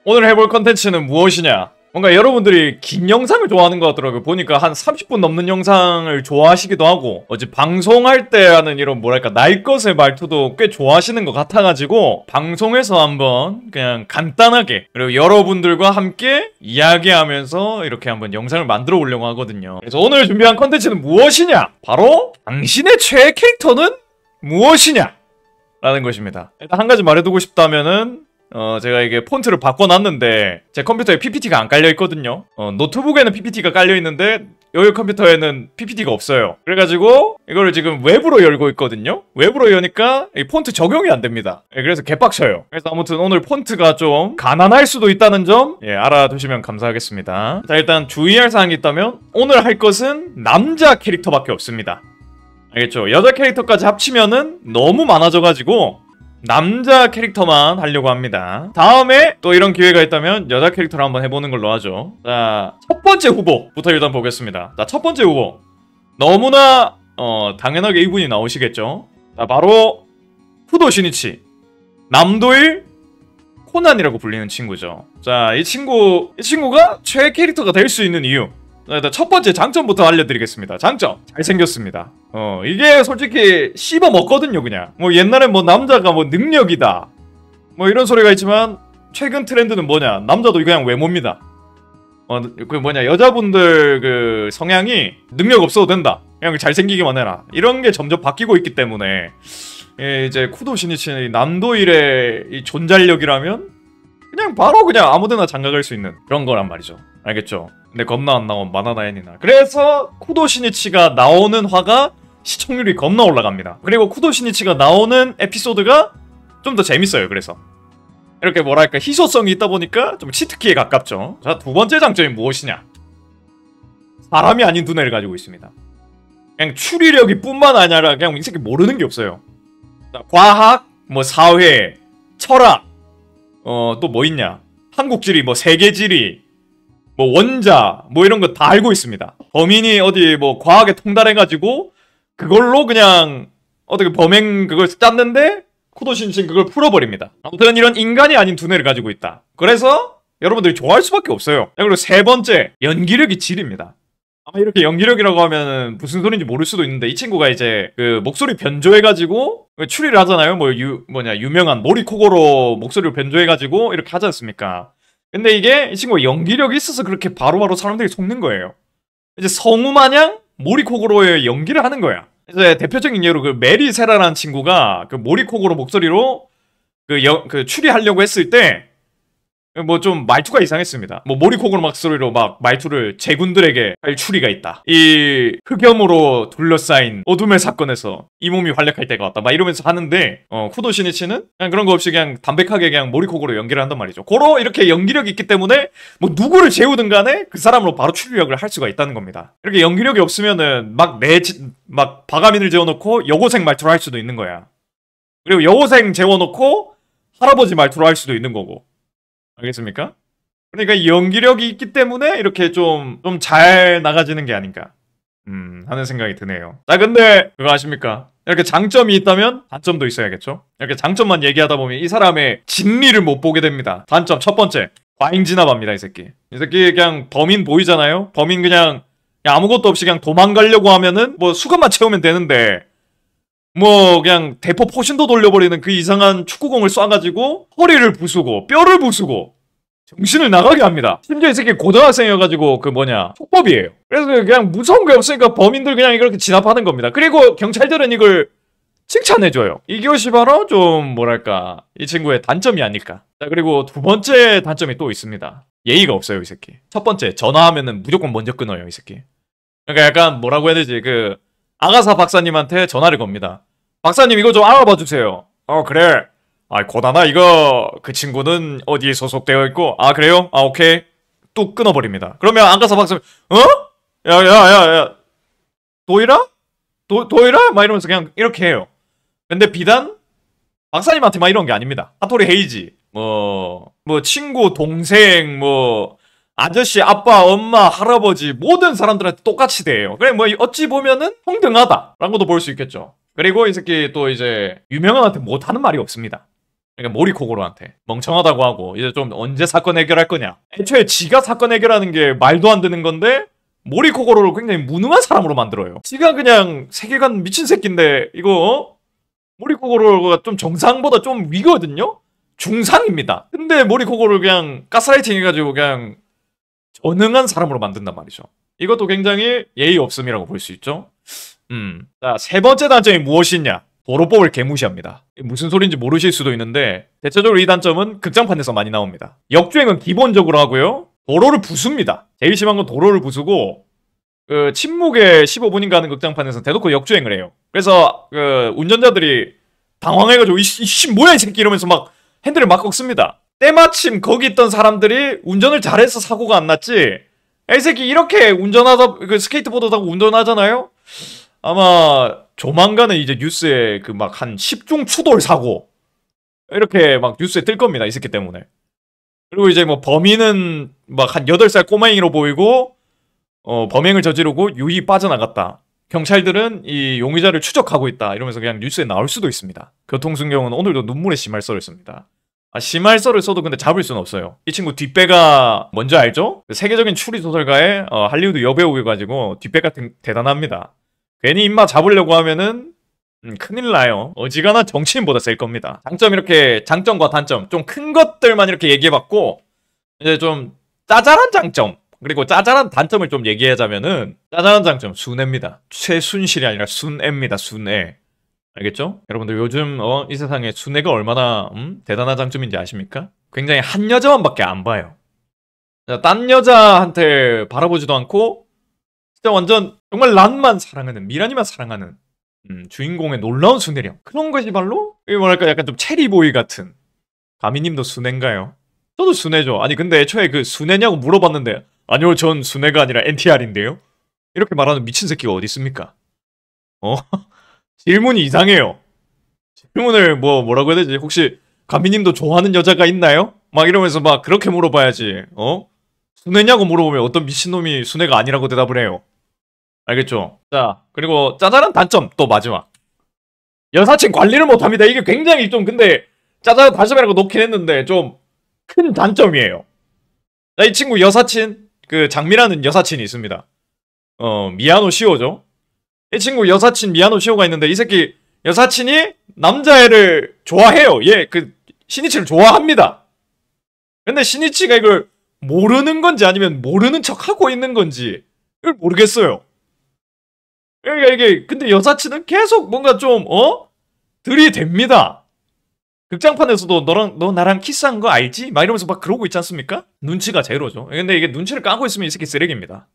오늘 해볼 컨텐츠는 무엇이냐? 뭔가 여러분들이 긴 영상을 좋아하는 것 같더라고요. 보니까 한 30분 넘는 영상을 좋아하시기도 하고 어제 방송할 때 하는 이런 뭐랄까 날 것의 말투도 꽤 좋아하시는 것 같아가지고 방송에서 한번 그냥 간단하게 그리고 여러분들과 함께 이야기하면서 이렇게 한번 영상을 만들어 보려고 하거든요. 그래서 오늘 준비한 컨텐츠는 무엇이냐? 바로 당신의 최애 캐릭터는 무엇이냐? 라는 것입니다. 일단 한 가지 말해두고 싶다면은 제가 이게 폰트를 바꿔놨는데 제 컴퓨터에 PPT가 안 깔려있거든요. 노트북에는 PPT가 깔려있는데 여기 컴퓨터에는 PPT가 없어요. 그래가지고 이거를 지금 웹으로 열고 있거든요. 웹으로 여니까 이 폰트 적용이 안 됩니다. 그래서 개빡쳐요. 그래서 아무튼 오늘 폰트가 좀 가난할 수도 있다는 점 알아두시면 감사하겠습니다. 자, 일단 주의할 사항이 있다면 오늘 할 것은 남자 캐릭터밖에 없습니다. 알겠죠? 여자 캐릭터까지 합치면은 너무 많아져가지고 남자 캐릭터만 하려고 합니다. 다음에 또 이런 기회가 있다면 여자 캐릭터를 한번 해보는 걸로 하죠. 자, 첫 번째 후보부터 일단 보겠습니다. 자, 첫 번째 후보 너무나 당연하게 이분이 나오시겠죠. 자, 바로 후도 시니치, 남도일 코난이라고 불리는 친구죠. 자, 이 친구가 최애 캐릭터가 될 수 있는 이유, 일단 첫 번째 장점부터 알려드리겠습니다. 장점, 잘생겼습니다. 이게 솔직히 씹어 먹거든요. 그냥 뭐 옛날엔 뭐 남자가 뭐 능력이다 뭐 이런 소리가 있지만 최근 트렌드는 뭐냐, 남자도 그냥 외모입니다. 그 뭐냐, 여자분들 그 성향이 능력 없어도 된다, 그냥 잘생기기만 해라, 이런 게 점점 바뀌고 있기 때문에 이제 쿠도 시니치 남도일의 이 존잘력이라면 그냥 바로 그냥 아무데나 장가갈 수 있는 그런 거란 말이죠. 알겠죠? 근데 겁나 안 나온 바나나엔이나. 그래서 쿠도 시니치가 나오는 화가 시청률이 겁나 올라갑니다. 그리고 쿠도 시니치가 나오는 에피소드가 좀 더 재밌어요. 그래서 이렇게 뭐랄까 희소성이 있다 보니까 좀 치트키에 가깝죠. 자, 두 번째 장점이 무엇이냐? 사람이 아닌 두뇌를 가지고 있습니다. 그냥 추리력이 뿐만 아니라 그냥 이 새끼 모르는 게 없어요. 자, 과학, 뭐 사회, 철학, 또 뭐 있냐, 한국지리, 뭐 세계지리, 뭐 원자, 뭐 이런 거 다 알고 있습니다. 범인이 어디 뭐 과학에 통달해가지고 그걸로 그냥 어떻게 범행 그걸 짰는데 쿠도 시니치는 그걸 풀어버립니다. 아무튼 이런 인간이 아닌 두뇌를 가지고 있다. 그래서 여러분들이 좋아할 수밖에 없어요. 그리고 세 번째, 연기력이 질입니다. 아마 이렇게 연기력이라고 하면 무슨 소린지 모를 수도 있는데 이 친구가 이제 그 목소리 변조해가지고 추리를 하잖아요. 뭐 유명한 모리코고로 목소리를 변조해가지고 이렇게 하지 않습니까? 근데 이게 이 친구가 연기력이 있어서 그렇게 바로바로 사람들이 속는 거예요. 이제 성우 마냥 모리코고로의 연기를 하는 거야. 이제 대표적인 예로 그 메리 세라라는 친구가 그 모리코고로 목소리로 그 추리하려고 했을 때 뭐 좀 말투가 이상했습니다. 뭐 모리코고로 목소리로 막 말투를 제군들에게 할 추리가 있다, 이 흑염으로 둘러싸인 어둠의 사건에서 이 몸이 활약할 때가 왔다, 막 이러면서 하는데 쿠도 시니치는 그냥 그런 거 없이 그냥 담백하게 그냥 모리코고로 연기를 한단 말이죠. 고로 이렇게 연기력이 있기 때문에 뭐 누구를 재우든 간에 그 사람으로 바로 추리력을 할 수가 있다는 겁니다. 이렇게 연기력이 없으면은 막 바가민을 재워놓고 여고생 말투로 할 수도 있는 거야. 그리고 여고생 재워놓고 할아버지 말투로 할 수도 있는 거고. 알겠습니까? 그러니까 연기력이 있기 때문에 이렇게 좀 잘 나가지는 게 아닌가 하는 생각이 드네요. 자, 근데 그거 아십니까? 이렇게 장점이 있다면 단점도 있어야겠죠? 이렇게 장점만 얘기하다 보면 이 사람의 진리를 못 보게 됩니다. 단점 첫 번째, 과잉 진압합니다. 이 새끼 그냥 범인 보이잖아요? 범인 그냥 아무것도 없이 그냥 도망가려고 하면은 뭐 수갑만 채우면 되는데 뭐 그냥 대포 포신도 돌려버리는 그 이상한 축구공을 쏴가지고 허리를 부수고 뼈를 부수고 정신을 나가게 합니다. 심지어 이 새끼 고등학생이어가지고 그 뭐냐 촉법이에요. 그래서 그냥 무서운 게 없으니까 범인들 그냥 이렇게 진압하는 겁니다. 그리고 경찰들은 이걸 칭찬해줘요. 이것이 바로 좀 뭐랄까 이 친구의 단점이 아닐까. 자, 그리고 두 번째 단점이 또 있습니다. 예의가 없어요. 이 새끼 첫 번째, 전화하면은 무조건 먼저 끊어요. 이 새끼 그러니까 약간 뭐라고 해야 되지, 그 아가사 박사님한테 전화를 겁니다. 박사님 이거 좀 알아봐 주세요. 그래. 고다나 이거 그 친구는 어디에 소속되어 있고. 그래요? 오케이. 뚝 끊어버립니다. 그러면 아가사 박사님 야야야야 도이라? 도이라? 막 이러면서 그냥 이렇게 해요. 근데 비단 박사님한테만 이런 게 아닙니다. 하토리 헤이지 뭐 친구, 동생, 뭐 아저씨, 아빠, 엄마, 할아버지 모든 사람들한테 똑같이 대해요. 그래 뭐 어찌 보면은 평등하다 라고도 볼 수 있겠죠. 그리고 이 새끼 또 이제 유명한한테 못하는 말이 없습니다. 그러니까 모리코고로한테 멍청하다고 하고 이제 좀 언제 사건 해결할 거냐. 애초에 지가 사건 해결하는 게 말도 안 되는 건데 모리코고로를 굉장히 무능한 사람으로 만들어요. 지가 그냥 세계관 미친 새끼인데 이거 모리코고로가 좀 정상보다 좀 위거든요? 중상입니다. 근데 모리코고를 그냥 가스라이팅 해가지고 그냥 전능한 사람으로 만든단 말이죠. 이것도 굉장히 예의 없음이라고 볼 수 있죠. 자, 세 번째 단점이 무엇이냐? 도로법을 개무시합니다. 무슨 소리인지 모르실 수도 있는데 대체적으로 이 단점은 극장판에서 많이 나옵니다. 역주행은 기본적으로 하고요. 도로를 부숩니다. 제일 심한 건 도로를 부수고 그 침묵의 15분인가 하는 극장판에서 대놓고 역주행을 해요. 그래서 그 운전자들이 당황해가지고 이씨 뭐야 이 새끼 이러면서 막 핸들을 막 꺾습니다. 때마침 거기 있던 사람들이 운전을 잘해서 사고가 안 났지. 이 새끼 이렇게 운전하다 그 스케이트보드 타고 운전하잖아요. 아마 조만간은 이제 뉴스에 그 막 한 10중 추돌 사고 이렇게 막 뉴스에 뜰 겁니다. 이 새끼 때문에. 그리고 이제 뭐 범인은 막 한 8살 꼬맹이로 보이고 범행을 저지르고 유이 빠져나갔다. 경찰들은 이 용의자를 추적하고 있다. 이러면서 그냥 뉴스에 나올 수도 있습니다. 교통순경은 오늘도 눈물의 심할서를 씁니다. 심할서를 써도 근데 잡을 수는 없어요. 이 친구 뒷배가 뭔지 알죠? 세계적인 추리소설가의 할리우드 여배우여가지고 뒷배가 대단합니다. 괜히 입맛 잡으려고 하면은 큰일 나요. 어지간한 정치인보다 셀 겁니다. 장점 이렇게 장점과 단점 좀 큰 것들만 이렇게 얘기해봤고 이제 좀 짜잘한 장점 그리고 짜잘한 단점을 좀 얘기하자면은 짜잘한 장점 순애입니다. 최순실이 아니라 순애입니다. 순애. 알겠죠? 여러분들 요즘 이 세상에 순애가 얼마나 대단한 장점인지 아십니까? 굉장히 한 여자만밖에 안 봐요. 딴 여자한테 바라보지도 않고 진짜 완전 정말 난만 사랑하는 미란이만 사랑하는 주인공의 놀라운 순애력. 그런 것이 바로 이게 뭐랄까 약간 좀 체리보이 같은. 가미님도 순애인가요? 저도 순애죠. 아니 근데 애초에 그 순애냐고 물어봤는데 아니요 전 순애가 아니라 NTR인데요? 이렇게 말하는 미친 새끼가 어디 있습니까? 질문이 이상해요. 질문을 뭐라고 해야 되지? 혹시 가미님도 좋아하는 여자가 있나요? 막 이러면서 막 그렇게 물어봐야지. 순애냐고 물어보면 어떤 미친놈이 순애가 아니라고 대답을 해요. 알겠죠? 자, 그리고 짜잘한 단점 또 마지막. 여사친 관리를 못합니다. 이게 굉장히 좀 근데 짜잘한 단점이라고 놓긴 했는데 좀 큰 단점이에요. 자, 이 친구 여사친 그 장미라는 여사친이 있습니다. 미야노 시오죠. 이 친구 여사친 미야노 시오가 있는데 이 새끼 여사친이 남자애를 좋아해요. 얘 그 시니치를 좋아합니다. 근데 시니치가 이걸 모르는 건지 아니면 모르는 척하고 있는 건지 이걸 모르겠어요. 그러니까 이게 근데 여사친은 계속 뭔가 좀 들이댑니다. 극장판에서도 너 나랑 키스한 거 알지? 막 이러면서 막 그러고 있지 않습니까? 눈치가 제로죠. 근데 이게 눈치를 까고 있으면 이 새끼 쓰레기입니다.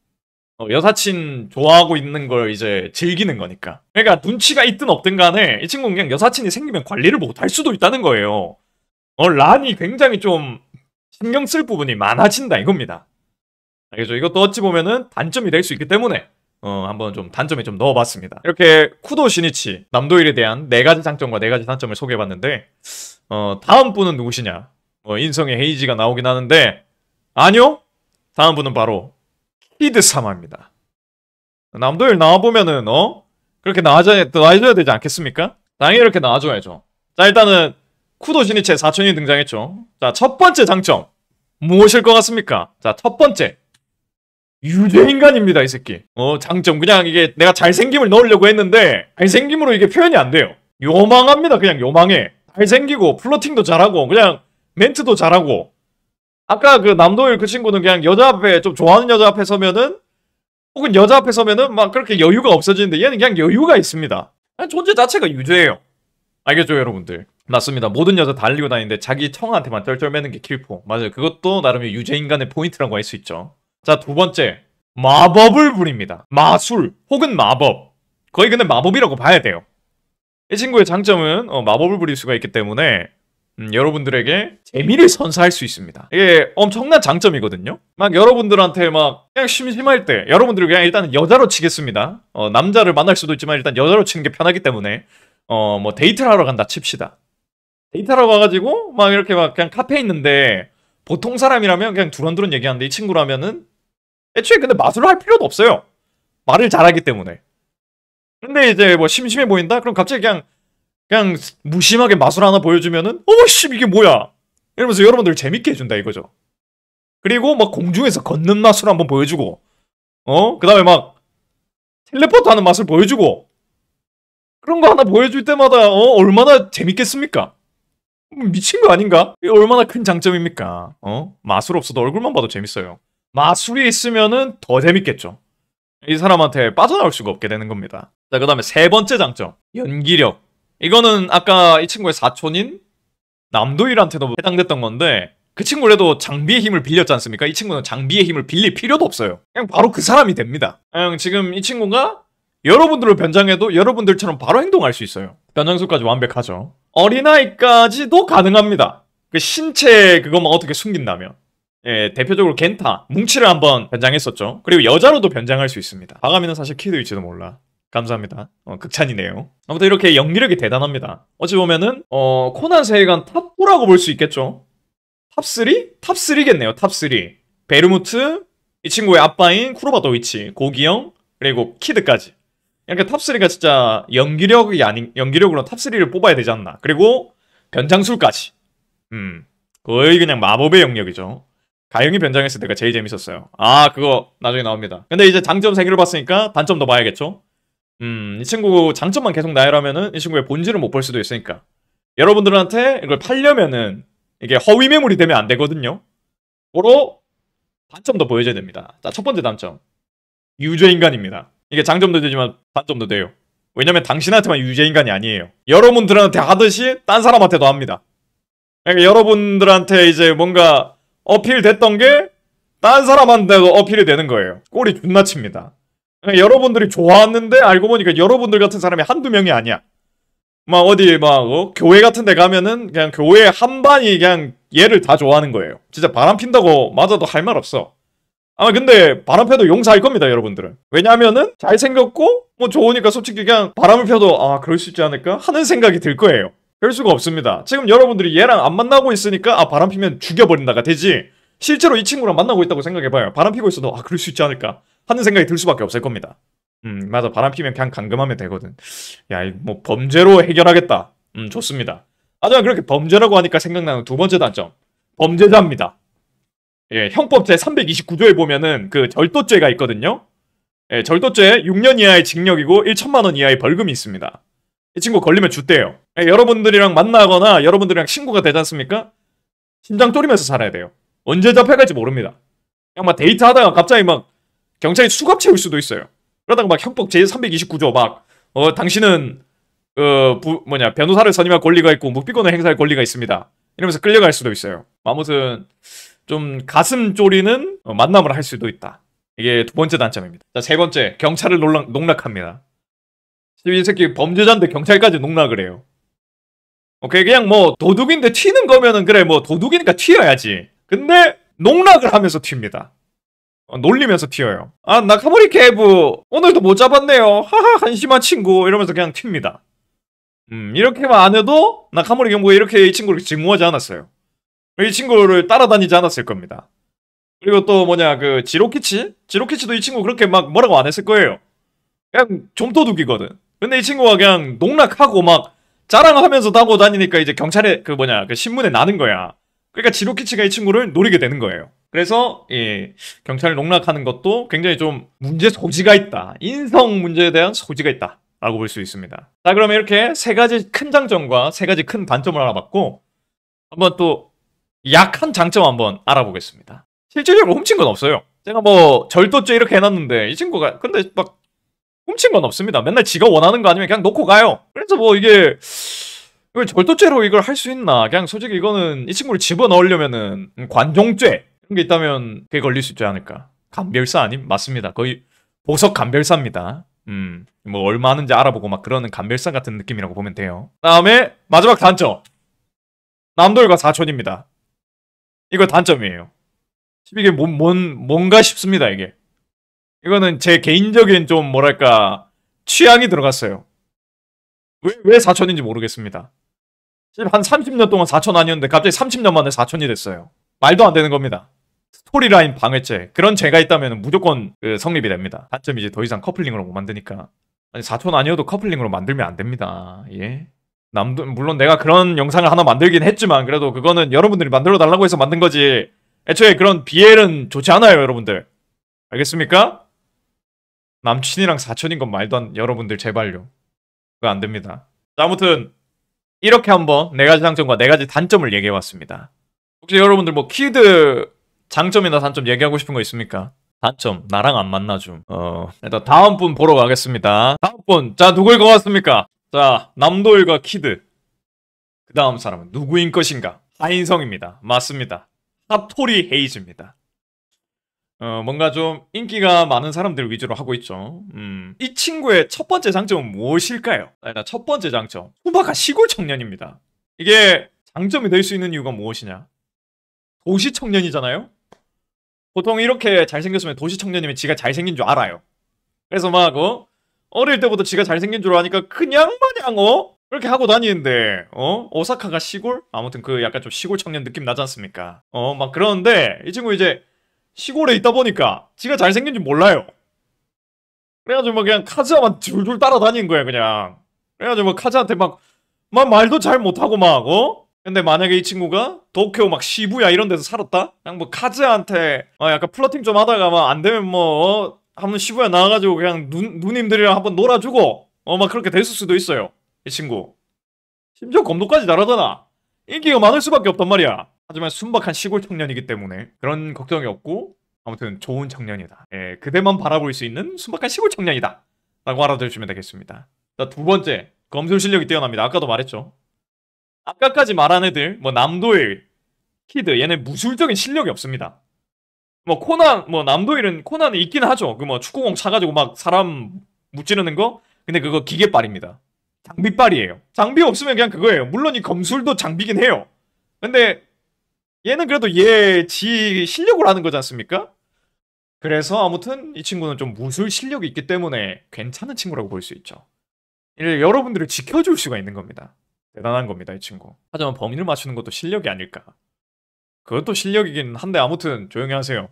여사친 좋아하고 있는 걸 이제 즐기는 거니까. 그러니까 눈치가 있든 없든 간에 이 친구는 그냥 여사친이 생기면 관리를 못할 수도 있다는 거예요. 란이 굉장히 좀 신경 쓸 부분이 많아진다 이겁니다. 알겠죠? 이것도 어찌 보면은 단점이 될 수 있기 때문에 한번 좀 단점에 좀 넣어봤습니다. 이렇게 쿠도 시니치 남도일에 대한 4가지 장점과 4가지 단점을 소개해봤는데 다음 분은 누구시냐? 인성의 헤이지가 나오긴 하는데 아니요? 다음 분은 바로 키드사마입니다. 남도일 나와보면은 그렇게 나와줘야 되지 않겠습니까? 당연히 이렇게 나와줘야죠. 자 일단은 쿠도 시니치의 사촌이 등장했죠. 자 첫번째 장점 무엇일 것 같습니까? 자 첫번째 유죄인간입니다 이 새끼. 장점 그냥 이게 내가 잘생김을 넣으려고 했는데 잘생김으로 이게 표현이 안 돼요. 요망합니다. 그냥 요망해. 잘생기고 플러팅도 잘하고 그냥 멘트도 잘하고. 아까 그 남도일 그 친구는 그냥 여자 앞에 좀 좋아하는 여자 앞에 서면은 혹은 여자 앞에 서면은 막 그렇게 여유가 없어지는데 얘는 그냥 여유가 있습니다. 그냥 존재 자체가 유죄예요. 알겠죠 여러분들? 맞습니다. 모든 여자 달리고 다니는데 자기 청한테만 쩔쩔매는 게 킬포. 맞아요. 그것도 나름의 유죄인간의 포인트라고 할 수 있죠. 자, 두 번째. 마법을 부립니다. 마술 혹은 마법. 거의 근데 마법이라고 봐야 돼요. 이 친구의 장점은 마법을 부릴 수가 있기 때문에 여러분들에게 재미를 선사할 수 있습니다. 이게 엄청난 장점이거든요. 막 여러분들한테 막 그냥 심심할 때 여러분들을 그냥 일단 여자로 치겠습니다. 남자를 만날 수도 있지만 일단 여자로 치는 게 편하기 때문에 뭐 데이트를 하러 간다 칩시다. 데이트하러 가가지고 막 이렇게 막 그냥 카페에 있는데 보통 사람이라면 그냥 두런두런 얘기하는데 이 친구라면은 애초에 근데 마술을 할 필요도 없어요. 말을 잘하기 때문에. 근데 이제 뭐 심심해 보인다? 그럼 갑자기 그냥 그냥 무심하게 마술 하나 보여주면은 어씨 이게 뭐야 이러면서 여러분들 재밌게 해준다 이거죠. 그리고 막 공중에서 걷는 마술 한번 보여주고 그 다음에 막 텔레포트 하는 맛을 보여주고 그런 거 하나 보여줄 때마다 얼마나 재밌겠습니까? 미친 거 아닌가? 이게 얼마나 큰 장점입니까? 마술 없어도 얼굴만 봐도 재밌어요. 마술이 있으면은 더 재밌겠죠. 이 사람한테 빠져나올 수가 없게 되는 겁니다. 자, 그 다음에 세 번째 장점. 연기력. 이거는 아까 이 친구의 사촌인 남도일한테도 해당됐던 건데 그 친구라도 장비의 힘을 빌렸지 않습니까? 이 친구는 장비의 힘을 빌릴 필요도 없어요. 그냥 바로 그 사람이 됩니다. 그냥 지금 이 친구가 여러분들을 변장해도 여러분들처럼 바로 행동할 수 있어요. 변장술까지 완벽하죠. 어린아이까지도 가능합니다. 그 신체 그것만 어떻게 숨긴다면. 예, 대표적으로 겐타, 뭉치를 한번 변장했었죠. 그리고 여자로도 변장할 수 있습니다. 바가미는 사실 키드일지도 몰라. 감사합니다. 극찬이네요. 아무튼 이렇게 연기력이 대단합니다. 어찌 보면은 코난 세계관 탑4라고 볼 수 있겠죠. 탑3? 탑3겠네요. 탑3. 베르무트, 이 친구의 아빠인 쿠로바 도이치, 고기영, 그리고 키드까지. 이렇게 탑3가 진짜 연기력이 아닌, 연기력으로 탑3를 뽑아야 되지 않나. 그리고 변장술까지. 거의 그냥 마법의 영역이죠. 가영이 변장했을 때가 제일 재밌었어요. 아, 그거 나중에 나옵니다. 근데 이제 장점 3개를 봤으니까 단점도 봐야겠죠? 이 친구 장점만 계속 나열하면은 이 친구의 본질을 못 볼 수도 있으니까. 여러분들한테 이걸 팔려면은 이게 허위 매물이 되면 안 되거든요. 고로 단점도 보여줘야 됩니다. 자, 첫 번째 단점. 유죄인간입니다. 이게 장점도 되지만 단점도 돼요. 왜냐면 당신한테만 유죄인간이 아니에요. 여러분들한테 하듯이 딴 사람한테도 합니다. 그러니까 여러분들한테 이제 뭔가 어필됐던 게 딴 사람한테도 어필이 되는 거예요. 꼴이 존나 칩니다. 그러니까 여러분들이 좋아하는데 알고 보니까 여러분들 같은 사람이 한두 명이 아니야. 막 어디 막 교회 같은 데 가면은 그냥 교회 한반이 그냥 얘를 다 좋아하는 거예요. 진짜 바람 핀다고 맞아도 할 말 없어. 아 근데 바람 펴도 용서할 겁니다 여러분들은. 왜냐하면은 잘생겼고 뭐 좋으니까 솔직히 그냥 바람을 펴도 아 그럴 수 있지 않을까 하는 생각이 들 거예요. 그럴 수가 없습니다. 지금 여러분들이 얘랑 안 만나고 있으니까 아 바람 피면 죽여버린다가 되지 실제로 이 친구랑 만나고 있다고 생각해봐요. 바람 피고 있어도 아 그럴 수 있지 않을까 하는 생각이 들 수밖에 없을 겁니다. 맞아. 바람 피면 그냥 감금하면 되거든. 야, 뭐 범죄로 해결하겠다. 좋습니다. 하지만 그렇게 범죄라고 하니까 생각나는 두 번째 단점. 범죄자입니다. 예, 형법 제 329조에 보면은 그 절도죄가 있거든요. 예, 절도죄 6년 이하의 징역이고 1천만 원 이하의 벌금이 있습니다. 이 친구 걸리면 쭌대요. 예, 여러분들이랑 만나거나 여러분들이랑 친구가 되지 않습니까? 심장 쪼리면서 살아야 돼요. 언제 잡혀갈지 모릅니다. 그냥 막 데이트하다가 갑자기 막 경찰이 수갑 채울 수도 있어요. 그러다가 막 형법 제329조 막 당신은 변호사를 선임할 권리가 있고 묵비권을 행사할 권리가 있습니다. 이러면서 끌려갈 수도 있어요. 아무튼 좀 가슴 쪼리는 만남을 할 수도 있다. 이게 두 번째 단점입니다. 자, 세 번째 경찰을 농락합니다. 이 새끼 범죄자인데 경찰까지 농락을 해요. 오케이 그냥 뭐 도둑인데 튀는 거면은 그래 뭐 도둑이니까 튀어야지. 근데 농락을 하면서 튑니다. 놀리면서 튀어요. 아 나카모리 개부 오늘도 못 잡았네요. 하하 한심한 친구 이러면서 그냥 튑니다. 이렇게만 안 해도 나카모리 경부가 이렇게 이 친구를 증오하지 않았어요. 이 친구를 따라다니지 않았을 겁니다. 그리고 또 뭐냐 그 지로키치도 이 친구 그렇게 막 뭐라고 안 했을 거예요. 그냥 좀도둑이거든. 근데 이 친구가 그냥 농락하고 막 자랑하면서 타고 다니니까 이제 경찰에 그 신문에 나는 거야. 그러니까 지로키치가 이 친구를 노리게 되는 거예요. 그래서 경찰을 농락하는 것도 굉장히 좀 문제 소지가 있다. 인성 문제에 대한 소지가 있다 라고 볼 수 있습니다. 자 그러면 이렇게 세 가지 큰 장점과 세 가지 큰 단점을 알아봤고 한번 또 약한 장점 한번 알아보겠습니다. 실질적으로 훔친 건 없어요. 제가 뭐 절도죄 이렇게 해놨는데 이 친구가 근데 막 훔친 건 없습니다. 맨날 지가 원하는 거 아니면 그냥 놓고 가요. 그래서 뭐 이걸 절도죄로 이걸 할 수 있나? 그냥 솔직히 이거는 이 친구를 집어넣으려면은 관종죄 이런 게 있다면 그게 걸릴 수 있지 않을까? 간별사 아님? 맞습니다. 거의 보석 간별사입니다. 뭐 얼마 하는지 알아보고 막 그러는 간별사 같은 느낌이라고 보면 돼요. 다음에 마지막 단점. 남돌과 사촌입니다. 이거 단점이에요. 이게 뭔가 싶습니다 이게. 이거는 제 개인적인 좀 뭐랄까 취향이 들어갔어요. 왜 사촌인지 모르겠습니다. 한 30년 동안 사촌 아니었는데 갑자기 30년 만에 사촌이 됐어요. 말도 안 되는 겁니다. 스토리라인 방해죄 그런 죄가 있다면 무조건 성립이 됩니다. 단점이 이제 더 이상 커플링으로 못 만드니까. 아니 사촌 아니어도 커플링으로 만들면 안 됩니다. 예. 물론 내가 그런 영상을 하나 만들긴 했지만 그래도 그거는 여러분들이 만들어 달라고 해서 만든 거지. 애초에 그런 BL은 좋지 않아요, 여러분들. 알겠습니까? 남친이랑 사촌인 건 말도 안, 여러분들 제발요. 그거 안 됩니다. 자, 아무튼 이렇게 한번 4가지 장점과 4가지 단점을 얘기해봤습니다. 혹시 여러분들 뭐 키드 장점이나 단점 얘기하고 싶은 거 있습니까? 단점, 나랑 안 만나줌. 일단 다음 분 보러 가겠습니다. 다음 분, 자, 누구일 것 같습니까? 자, 남도일과 키드. 그 다음 사람은 누구인 것인가? 하인성입니다. 맞습니다. 사토리 헤이즈입니다. 뭔가 좀 인기가 많은 사람들 위주로 하고 있죠. 이 친구의 첫 번째 장점은 무엇일까요? 일단 첫 번째 장점. 후바가 시골 청년입니다. 이게 장점이 될 수 있는 이유가 무엇이냐? 도시 청년이잖아요? 보통 이렇게 잘생겼으면 도시 청년이면 지가 잘생긴 줄 알아요. 그래서 막, 어릴 때부터 지가 잘생긴 줄 아니까 그냥 마냥, 그렇게 하고 다니는데, 오사카가 시골? 아무튼 그 약간 좀 시골 청년 느낌 나지 않습니까? 막 그러는데, 이 친구 이제 시골에 있다 보니까 지가 잘생긴 줄 몰라요. 그래가지고 막 그냥 카즈아만 줄줄 따라다니는 거야, 그냥. 그래가지고 막 카즈한테 막 말도 잘 못하고 막, 근데 만약에 이 친구가 도쿄 막 시부야 이런 데서 살았다? 그냥 뭐 카즈한테 약간 플러팅 좀 하다가 막 안 되면 뭐 한번 시부야 나와가지고 그냥 누님들이랑 한번 놀아주고 막 그렇게 됐을 수도 있어요. 이 친구. 심지어 검도까지 잘하잖아. 인기가 많을 수밖에 없단 말이야. 하지만 순박한 시골 청년이기 때문에 그런 걱정이 없고 아무튼 좋은 청년이다. 예, 그대만 바라볼 수 있는 순박한 시골 청년이다. 라고 알아들으시면 되겠습니다. 자, 두 번째. 검술 실력이 뛰어납니다. 아까도 말했죠. 아까까지 말한 애들, 뭐 남도일, 키드, 얘네 무술적인 실력이 없습니다. 뭐 코난, 뭐 남도일은 코난은 있긴 하죠. 그 뭐 축구공 차가지고 막 사람 무찌르는 거? 근데 그거 기계빨입니다. 장비빨이에요. 장비 없으면 그냥 그거예요. 물론 이 검술도 장비긴 해요. 근데 얘는 그래도 지 실력으로 하는 거지 않습니까? 그래서 아무튼 이 친구는 좀 무술 실력이 있기 때문에 괜찮은 친구라고 볼 수 있죠. 여러분들을 지켜줄 수가 있는 겁니다. 대단한 겁니다, 이 친구. 하지만 범인을 맞추는 것도 실력이 아닐까. 그것도 실력이긴 한데 아무튼 조용히 하세요.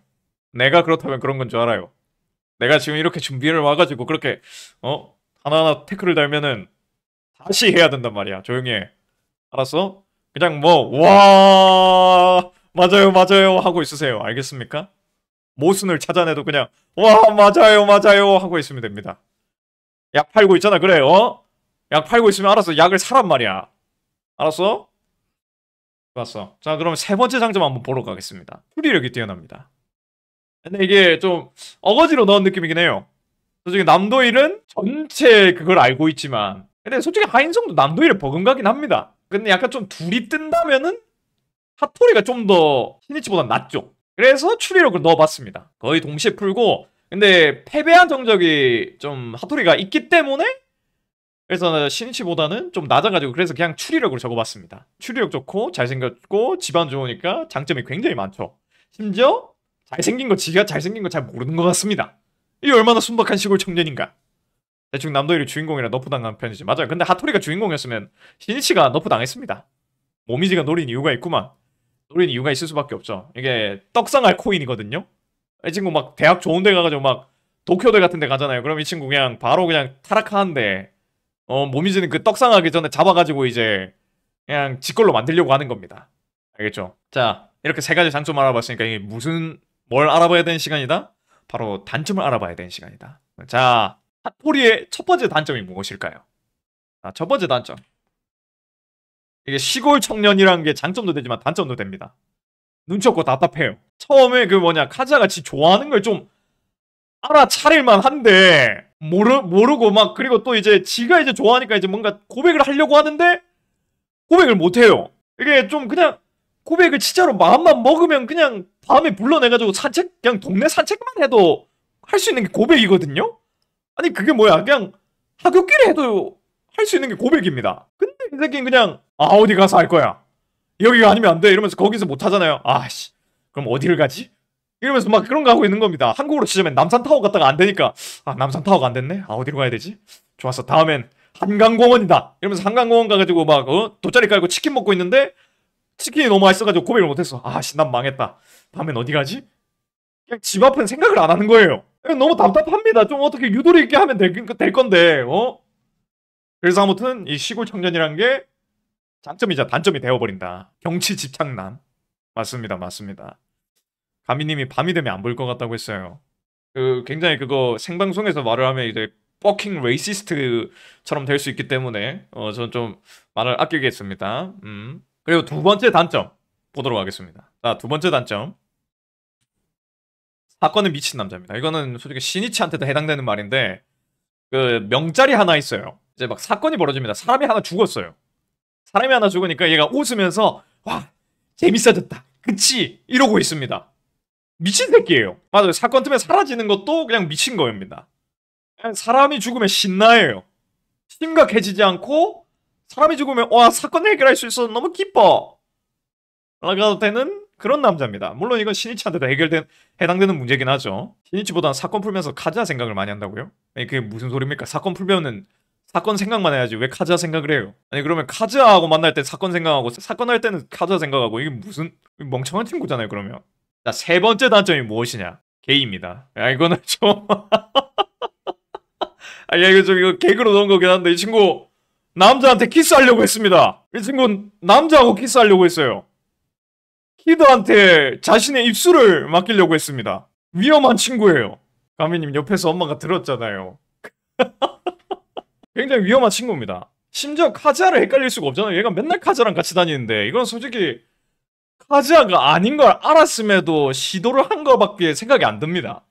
내가 그렇다면 그런 건 줄 알아요. 내가 지금 이렇게 준비를 와가지고 그렇게 하나하나 태클을 달면은 다시 해야 된단 말이야. 조용히 해. 알았어? 그냥 와 맞아요 맞아요 하고 있으세요. 알겠습니까? 모순을 찾아내도 그냥 와 맞아요 맞아요 하고 있으면 됩니다. 약 팔고 있잖아. 그래 약 팔고 있으면 알았어. 약을 사란 말이야. 알았어? 좋았어. 자, 그럼 세 번째 장점 한번 보러 가겠습니다. 추리력이 뛰어납니다. 근데 이게 좀 어거지로 넣은 느낌이긴 해요. 솔직히 남도일은 전체 그걸 알고 있지만 근데 솔직히 하인성도 남도일에 버금가긴 합니다. 근데 약간 좀 둘이 뜬다면은 핫토리가 좀 더 신이치보다 낫죠. 그래서 추리력을 넣어봤습니다. 거의 동시에 풀고 근데 패배한 정적이 좀 핫토리가 있기 때문에 그래서 신이치보다는 좀 낮아가지고 그래서 그냥 추리력으로 적어봤습니다. 추리력 좋고 잘생겼고 집안 좋으니까 장점이 굉장히 많죠. 심지어 잘생긴 거 지가 잘생긴 거 잘 모르는 것 같습니다. 이 얼마나 순박한 시골 청년인가. 대충 남도일이 주인공이라 너프당한 편이지. 맞아요. 근데 핫토리가 주인공이었으면 신이치가 너프당했습니다. 모미지가 노린 이유가 있구만. 노린 이유가 있을 수밖에 없죠. 이게 떡상할 코인이거든요. 이 친구 막 대학 좋은 데 가가지고 막 도쿄대 같은 데 가잖아요. 그럼 이 친구 그냥 바로 그냥 타락하는데 모미지는 그 떡상하기 전에 잡아가지고 이제 그냥 지 걸로 만들려고 하는 겁니다. 알겠죠? 자, 이렇게 세 가지 장점을 알아봤으니까 이게 뭘 알아봐야 되는 시간이다? 바로 단점을 알아봐야 되는 시간이다. 자, 핫토리의 첫 번째 단점이 무엇일까요? 자, 첫 번째 단점. 이게 시골 청년이라는 게 장점도 되지만 단점도 됩니다. 눈치 없고 답답해요. 처음에 카즈아같이 좋아하는 걸 좀 알아차릴만 한데 모르고 막 그리고 또 이제 지가 이제 좋아하니까 이제 뭔가 고백을 하려고 하는데 고백을 못해요. 이게 좀 그냥 고백을 진짜로 마음만 먹으면 그냥 밤에 불러내가지고 그냥 동네 산책만 해도 할 수 있는 게 고백이거든요? 아니 그게 뭐야 그냥 학교끼리 해도 할 수 있는 게 고백입니다. 근데 이 새끼는 그냥 어디 가서 할 거야. 여기가 아니면 안 돼 이러면서 거기서 못 하잖아요. 아씨 그럼 어디를 가지? 이러면서 막 그런 거 하고 있는 겁니다. 한국으로 치자면 남산타워 갔다가 안 되니까 남산타워가 안 됐네? 어디로 가야 되지? 좋았어 다음엔 한강공원이다 이러면서 한강공원 가가지고 막 돗자리 깔고 치킨 먹고 있는데 치킨이 너무 맛있어가지고 고백을 못했어. 난 망했다. 다음엔 어디 가지? 그냥 집 앞은 생각을 안 하는 거예요. 너무 답답합니다. 좀 어떻게 유도리 있게 하면 될 건데 그래서 아무튼 이 시골 청년이란 게 장점이자 단점이 되어버린다. 경치 집착남. 맞습니다, 맞습니다. 가미님이 밤이 되면 안 보일 것 같다고 했어요. 그 굉장히 그거 생방송에서 말을 하면 이제 퍼킹 레이시스트처럼 될 수 있기 때문에 저는 좀 말을 아끼겠습니다. 그리고 두 번째 단점 보도록 하겠습니다. 자, 두 번째 단점. 사건에 미친 남자입니다. 이거는 솔직히 신이치한테도 해당되는 말인데 그 명짤이 하나 있어요. 이제 막 사건이 벌어집니다. 사람이 하나 죽었어요. 사람이 하나 죽으니까 얘가 웃으면서 와 재밌어졌다. 그치? 이러고 있습니다. 미친 새끼예요. 맞아요. 사건 틈에 사라지는 것도 그냥 미친 거입니다. 사람이 죽으면 신나해요. 심각해지지 않고 사람이 죽으면 와 사건 해결할 수 있어서 너무 기뻐 라고 되는 그런 남자입니다. 물론 이건 신이치한테도 해당되는 문제긴 하죠. 신이치보다는 사건 풀면서 카즈아 생각을 많이 한다고요? 아니 그게 무슨 소리입니까? 사건 풀면은 사건 생각만 해야지 왜 카즈아 생각을 해요? 아니 그러면 카즈아하고 만날 때 사건 생각하고 사건 할 때는 카즈아 생각하고 이게 무슨 멍청한 친구잖아요 그러면. 자, 세 번째 단점이 무엇이냐? 게이입니다. 야 이거는 좀 아, 야, 이거 개그로 넣은 거긴 한데, 이 친구, 남자한테 키스하려고 했습니다. 이 친구, 남자하고 키스하려고 했어요. 키드한테 자신의 입술을 맡기려고 했습니다. 위험한 친구예요. 가미님 옆에서 엄마가 들었잖아요. 굉장히 위험한 친구입니다. 심지어 카즈아를 헷갈릴 수가 없잖아요. 얘가 맨날 카즈아랑 같이 다니는데, 이건 솔직히, 카즈아가 아닌 걸 알았음에도 시도를 한 거밖에 생각이 안 듭니다.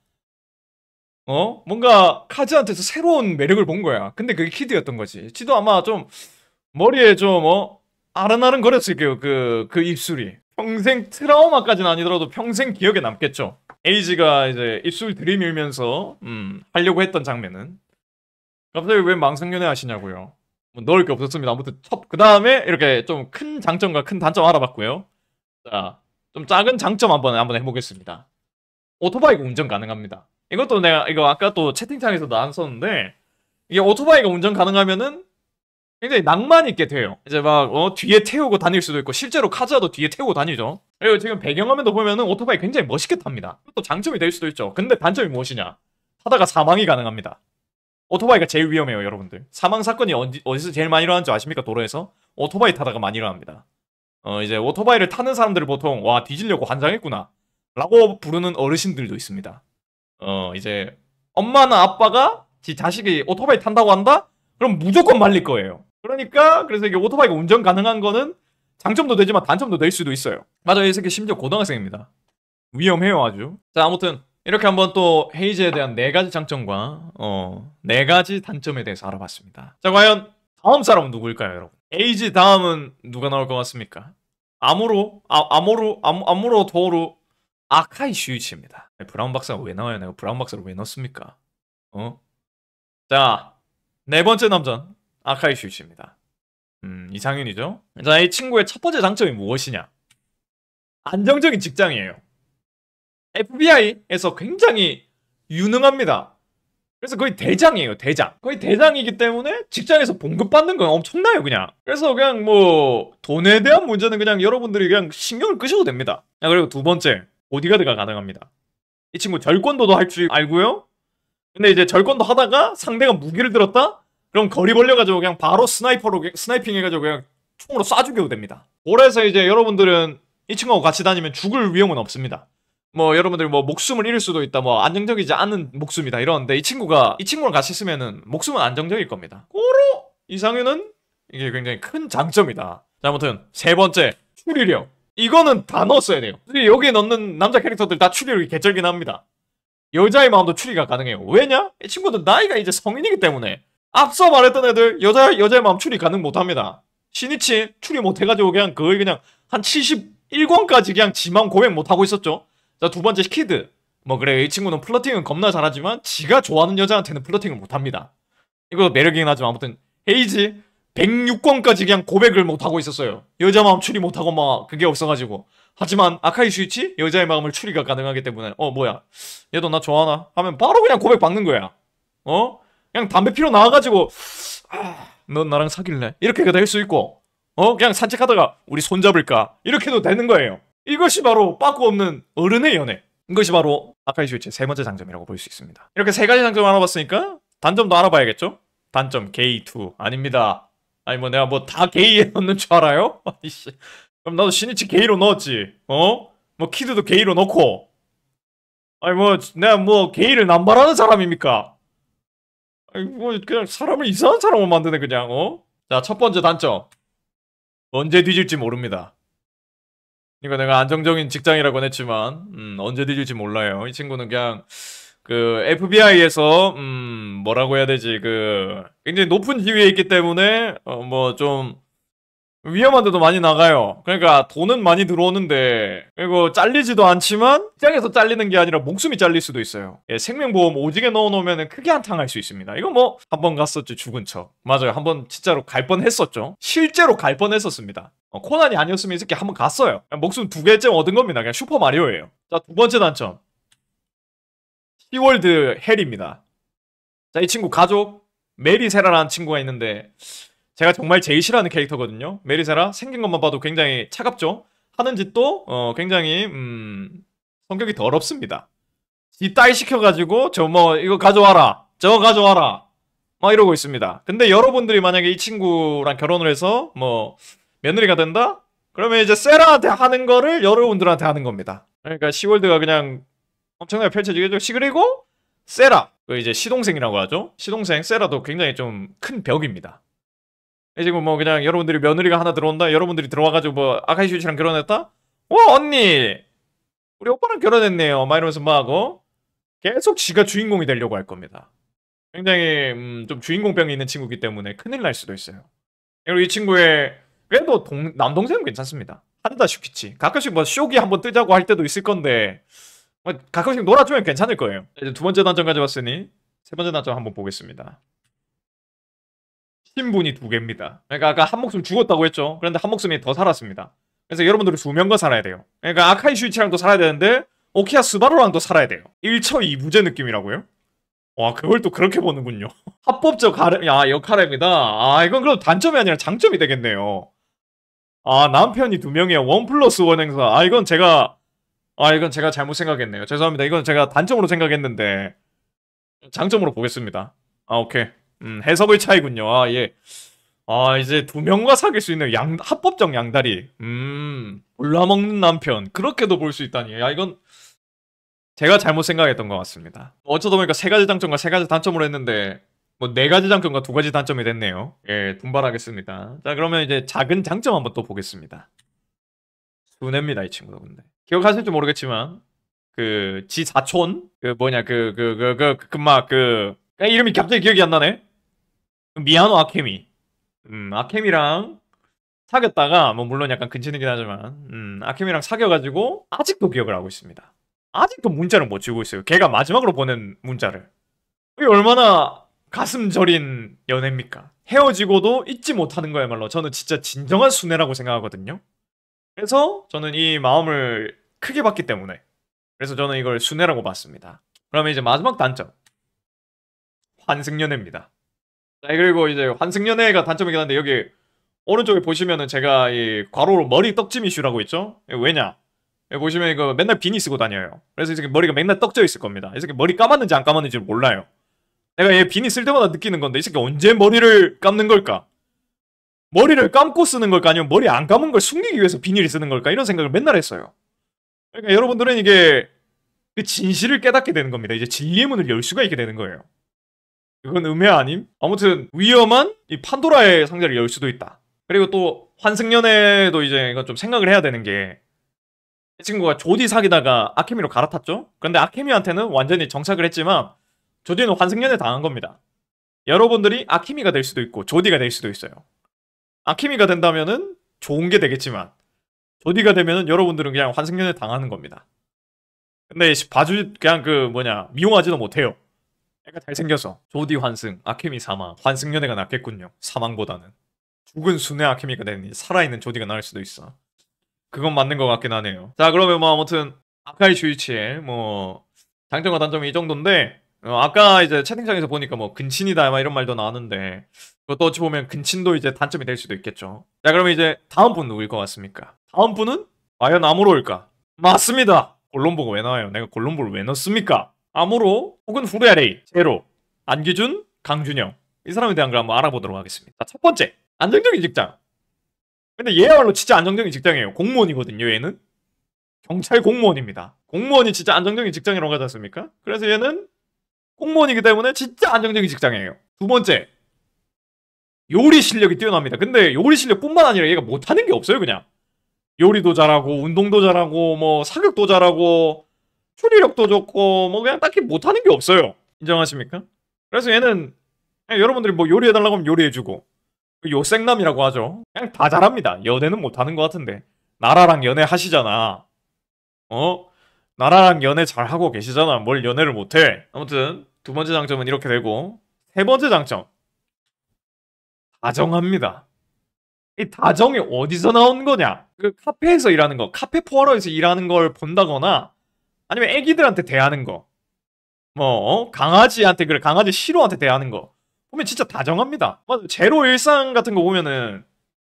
뭔가 카즈한테서 새로운 매력을 본 거야. 근데 그게 키드였던 거지. 지도 아마 좀 머리에 좀 아른아른 거렸을 거예요. 그 입술이. 평생 트라우마까지는 아니더라도 평생 기억에 남겠죠. 에이지가 이제 입술 들이밀면서 하려고 했던 장면은 갑자기 왜 망상연애 하시냐고요. 뭐 넣을 게 없었습니다. 아무튼 그 다음에 이렇게 좀 큰 장점과 큰 단점 알아봤고요. 자, 좀 작은 장점 한번 해보겠습니다. 오토바이가 운전 가능합니다. 이것도 내가 이거 아까 또 채팅창에서 나왔었는데 이게 오토바이가 운전 가능하면은 굉장히 낭만 있게 돼요. 이제 막 뒤에 태우고 다닐 수도 있고 실제로 카즈아도 뒤에 태우고 다니죠. 그리고 지금 배경화면도 보면은 오토바이 굉장히 멋있게 탑니다. 또 장점이 될 수도 있죠. 근데 단점이 무엇이냐? 타다가 사망이 가능합니다. 오토바이가 제일 위험해요, 여러분들. 사망 사건이 어디서 제일 많이 일어나는지 아십니까? 도로에서 오토바이 타다가 많이 일어납니다. 이제 오토바이를 타는 사람들을 보통 와 뒤지려고 환장했구나 라고 부르는 어르신들도 있습니다. 이제 엄마나 아빠가 지 자식이 오토바이 탄다고 한다? 그럼 무조건 말릴 거예요. 그러니까 그래서 이게 오토바이가 운전 가능한 거는 장점도 되지만 단점도 될 수도 있어요. 맞아요. 이 새끼 심지어 고등학생입니다. 위험해요 아주. 자 아무튼 이렇게 한번 또 헤이즈에 대한 4가지 장점과 4가지 단점에 대해서 알아봤습니다. 자 과연 다음 사람은 누구일까요 여러분? 헤이즈 다음은 누가 나올 것 같습니까? 아무로 도루 아카이 슈이치입니다. 브라운 박사가 왜 나와요? 내가 브라운 박사를 왜 넣습니까? 자, 4번째 남전 아카이 슈이치입니다. 이상윤이죠. 자, 이 친구의 첫 번째 장점이 무엇이냐? 안정적인 직장이에요. FBI에서 굉장히 유능합니다. 그래서 거의 대장이에요, 대장. 거의 대장이기 때문에 직장에서 봉급받는 건 엄청나요, 그냥. 그래서 그냥 뭐 돈에 대한 문제는 그냥 여러분들이 그냥 신경을 끄셔도 됩니다. 자, 그리고 두 번째, 보디가드가 가능합니다. 이 친구 절권도도 할 줄 알고요. 근데 이제 절권도 하다가 상대가 무기를 들었다? 그럼 거리 벌려가지고 그냥 바로 스나이핑 해가지고 그냥 총으로 쏴 죽여도 됩니다. 그래서 이제 여러분들은 이 친구하고 같이 다니면 죽을 위험은 없습니다. 뭐 여러분들 뭐 목숨을 잃을 수도 있다, 뭐 안정적이지 않은 목숨이다 이러는데 이 친구랑 같이 있으면은 목숨은 안정적일 겁니다. 고로 이상윤은 이게 굉장히 큰 장점이다. 자, 아무튼 세 번째 추리력. 이거는 다 넣었어야 돼요. 여기에 넣는 남자 캐릭터들 다 추리력이 개쩔긴 합니다. 여자의 마음도 추리가 가능해요. 왜냐? 이 친구들 나이가 이제 성인이기 때문에 앞서 말했던 애들 여자의 마음 추리 가능 못합니다. 신이치 추리 못해가지고 그냥 거의 그냥 한 71권까지 그냥 지 마음 고백 못하고 있었죠. 자, 두 번째 키드. 뭐 그래 이 친구는 플러팅은 겁나 잘하지만 지가 좋아하는 여자한테는 플러팅을 못합니다. 이거 매력이긴 하지만 아무튼 헤이즈 106권까지 그냥 고백을 못하고 있었어요. 여자 마음 추리 못하고 막 그게 없어가지고. 하지만 아카이 슈이치 여자의 마음을 추리가 가능하기 때문에 뭐야 얘도 나 좋아하나? 하면 바로 그냥 고백 받는 거야. 그냥 담배 피러 나와가지고 넌 나랑 사귈래? 이렇게 될 수 있고 그냥 산책하다가 우리 손잡을까? 이렇게도 되는 거예요. 이것이 바로 빠꾸 없는 어른의 연애. 이것이 바로 아카이 슈이치의 세 번째 장점이라고 볼 수 있습니다. 이렇게 세 가지 장점을 알아봤으니까 단점도 알아봐야겠죠? 단점 게이2 아닙니다. 아니 뭐 내가 뭐 다 게이에 넣는 줄 알아요? 아이씨. 그럼 나도 신이치 게이로 넣었지. 어? 뭐 키드도 게이로 넣고. 아니 뭐 내가 뭐 게이를 남발하는 사람입니까? 아니 뭐 그냥 사람을 이상한 사람을 만드네 그냥. 어? 자, 첫 번째 단점. 언제 뒤질지 모릅니다. 이거 내가 안정적인 직장이라고 했지만 언제 뒤질지 몰라요. 이 친구는 그냥 그 FBI에서 뭐라고 해야 되지, 그 굉장히 높은 지위에 있기 때문에 뭐 좀 위험한 데도 많이 나가요. 그러니까 돈은 많이 들어오는데, 그리고 잘리지도 않지만 직장에서 잘리는 게 아니라 목숨이 잘릴 수도 있어요. 예, 생명보험 오지게 넣어놓으면 크게 한탕할 수 있습니다. 이거 뭐 한 번 갔었죠, 죽은 척. 맞아요, 한 번 진짜로 갈 뻔했었죠. 실제로 갈 뻔했었습니다. 코난이 아니었으면 이 새끼 한 번 갔어요. 목숨 2개쯤 얻은 겁니다. 그냥 슈퍼마리오예요. 자, 두 번째 단점. 시월드 헬입니다. 자, 이 친구 가족 메리세라라는 친구가 있는데 제가 정말 제일 싫어하는 캐릭터거든요. 메리세라 생긴 것만 봐도 굉장히 차갑죠. 하는 짓도 굉장히 성격이 더럽습니다. 지 딸 시켜가지고 저 뭐 이거 가져와라, 저거 가져와라 막 이러고 있습니다. 근데 여러분들이 만약에 이 친구랑 결혼을 해서 뭐 며느리가 된다? 그러면 이제 세라한테 하는 거를 여러분들한테 하는 겁니다. 그러니까 시월드가 그냥 엄청나게 펼쳐지겠죠. 그리고 세라, 그 이제 시동생이라고 하죠. 시동생 세라도 굉장히 좀 큰 벽입니다. 지금 뭐 그냥 여러분들이 며느리가 하나 들어온다, 여러분들이 들어와가지고 뭐 아카이 슈이치랑 결혼했다? 언니 우리 오빠랑 결혼했네요 막 이러면서 막 하고 계속 지가 주인공이 되려고 할 겁니다. 굉장히 좀 주인공병이 있는 친구이기 때문에 큰일 날 수도 있어요. 그리고 이 친구의 그래도 남동생은 괜찮습니다. 하르다 슈키치 가끔씩 뭐 쇼기 한번 뜨자고 할 때도 있을 건데 뭐 가끔씩 놀아주면 괜찮을 거예요. 이제 두 번째 단점 가져왔으니 세 번째 단점 한번 보겠습니다. 신분이 2개입니다. 그러니까 아까 한 목숨 죽었다고 했죠. 그런데 한 목숨이 더 살았습니다. 그래서 여러분들이 2명과 살아야 돼요. 그러니까 아카이 슈이치랑도 살아야 되는데 오키야 스바루랑도 살아야 돼요. 1처 2부제 느낌이라고요? 와, 그걸 또 그렇게 보는군요. 합법적 역할입니다. 이건 그래도 단점이 아니라 장점이 되겠네요. 남편이 2명이야. 1+1 행사. 이건 제가 잘못 생각했네요. 죄송합니다. 이건 제가 단점으로 생각했는데 장점으로 보겠습니다. 오케이. 해석의 차이군요. 예. 이제 2명과 사귈 수 있는 합법적 양다리. 골라먹는 남편. 그렇게도 볼 수 있다니. 이건 제가 잘못 생각했던 것 같습니다. 어쩌다 보니까 3가지 장점과 3가지 단점으로 했는데 뭐 4가지 장점과 2가지 단점이 됐네요. 예, 분발하겠습니다. 자, 그러면 이제 작은 장점 한번 또 보겠습니다. 순애입니다, 이 친구도. 근데 기억하실지 모르겠지만 지 사촌 이름이 갑자기 기억이 안 나네. 미야노 아케미. 아케미랑 사귀었다가 뭐 물론 약간 근친이긴 하지만 아케미랑 사귀어가지고 아직도 기억을 하고 있습니다. 아직도 문자를 못 지우고 있어요. 걔가 마지막으로 보낸 문자를. 이게 얼마나 가슴 저린 연애입니까? 헤어지고도 잊지 못하는 거야말로 저는 진짜 진정한 순애라고 생각하거든요. 그래서 저는 이 마음을 크게 받기 때문에 그래서 저는 이걸 순애라고 봤습니다. 그러면 이제 마지막 단점. 환승연애입니다. 자, 그리고 이제 환승연애가 단점이긴 한데 여기 오른쪽에 보시면은 제가 이 괄호로 머리 떡짐 이슈라고 있죠? 왜냐? 여기 보시면 이거 맨날 비니 쓰고 다녀요. 그래서 이 새끼 머리가 맨날 떡져 있을 겁니다. 이 새끼 머리 감았는지 안 감았는지 몰라요. 내가 얘 비니 쓸 때마다 느끼는 건데 이 새끼 언제 머리를 감는 걸까? 머리를 감고 쓰는 걸까? 아니면 머리 안 감은 걸 숨기기 위해서 비니를 쓰는 걸까? 이런 생각을 맨날 했어요. 그러니까 여러분들은 이게 그 진실을 깨닫게 되는 겁니다. 이제 진리의 문을 열 수가 있게 되는 거예요. 그건 음해 아님? 아무튼 위험한 이 판도라의 상자를 열 수도 있다. 그리고 또 환승연애도 이제 이건 좀 생각을 해야 되는 게 이 친구가 조디 사귀다가 아케미로 갈아탔죠? 그런데 아케미한테는 완전히 정착을 했지만 조디는 환승연애 당한 겁니다. 여러분들이 아케미가 될 수도 있고 조디가 될 수도 있어요. 아케미가 된다면은 좋은 게 되겠지만 조디가 되면은 여러분들은 그냥 환승연애 당하는 겁니다. 근데 그냥 미용하지도 못해요. 애가 잘생겨서 조디 환승, 아케미 사망, 환승연애가 낫겠군요. 사망보다는. 죽은 순애 아케미가 되니 살아있는 조디가 나을 수도 있어. 그건 맞는 것 같긴 하네요. 자, 그러면 뭐 아무튼 아카이 슈이치의 뭐 장점과 단점이 이 정도인데 아까 이제 채팅창에서 보니까 뭐 근친이다 막 이런 말도 나왔는데 그것도 어찌 보면 근친도 이제 단점이 될 수도 있겠죠. 자, 그러면 이제 다음 분 누구일 것 같습니까? 다음 분은 과연 아무로일까? 맞습니다. 골롬보가 왜 나와요? 내가 골롬보를 왜 넣습니까? 아무로 혹은 후레아레이, 제로, 안기준, 강준영. 이 사람에 대한 걸 한번 알아보도록 하겠습니다. 자, 첫 번째, 안정적인 직장. 근데 얘야말로 진짜 안정적인 직장이에요. 공무원이거든요, 얘는. 경찰 공무원입니다. 공무원이 진짜 안정적인 직장이라고 하지 않습니까? 그래서 얘는 공무원이기 때문에 진짜 안정적인 직장이에요. 두 번째, 요리 실력이 뛰어납니다. 근데 요리 실력뿐만 아니라 얘가 못하는 게 없어요, 그냥. 요리도 잘하고, 운동도 잘하고, 뭐 사격도 잘하고, 추리력도 좋고, 뭐 그냥 딱히 못하는 게 없어요. 인정하십니까? 그래서 얘는 그냥 여러분들이 뭐 요리해달라고 하면 요리해주고, 요생남이라고 하죠. 그냥 다 잘합니다. 연애는 못하는 것 같은데. 나라랑 연애 하시잖아. 나라랑 연애 잘하고 계시잖아. 뭘 연애를 못해. 아무튼 두 번째 장점은 이렇게 되고, 세 번째 장점, 다정합니다. 이 다정이 어디서 나온 거냐? 그 카페에서 일하는 거, 카페 포화로에서 일하는 걸 본다거나 아니면 애기들한테 대하는 거, 뭐 강아지한테, 그래, 강아지 시로한테 대하는 거 보면 진짜 다정합니다. 제로 일상 같은 거 보면은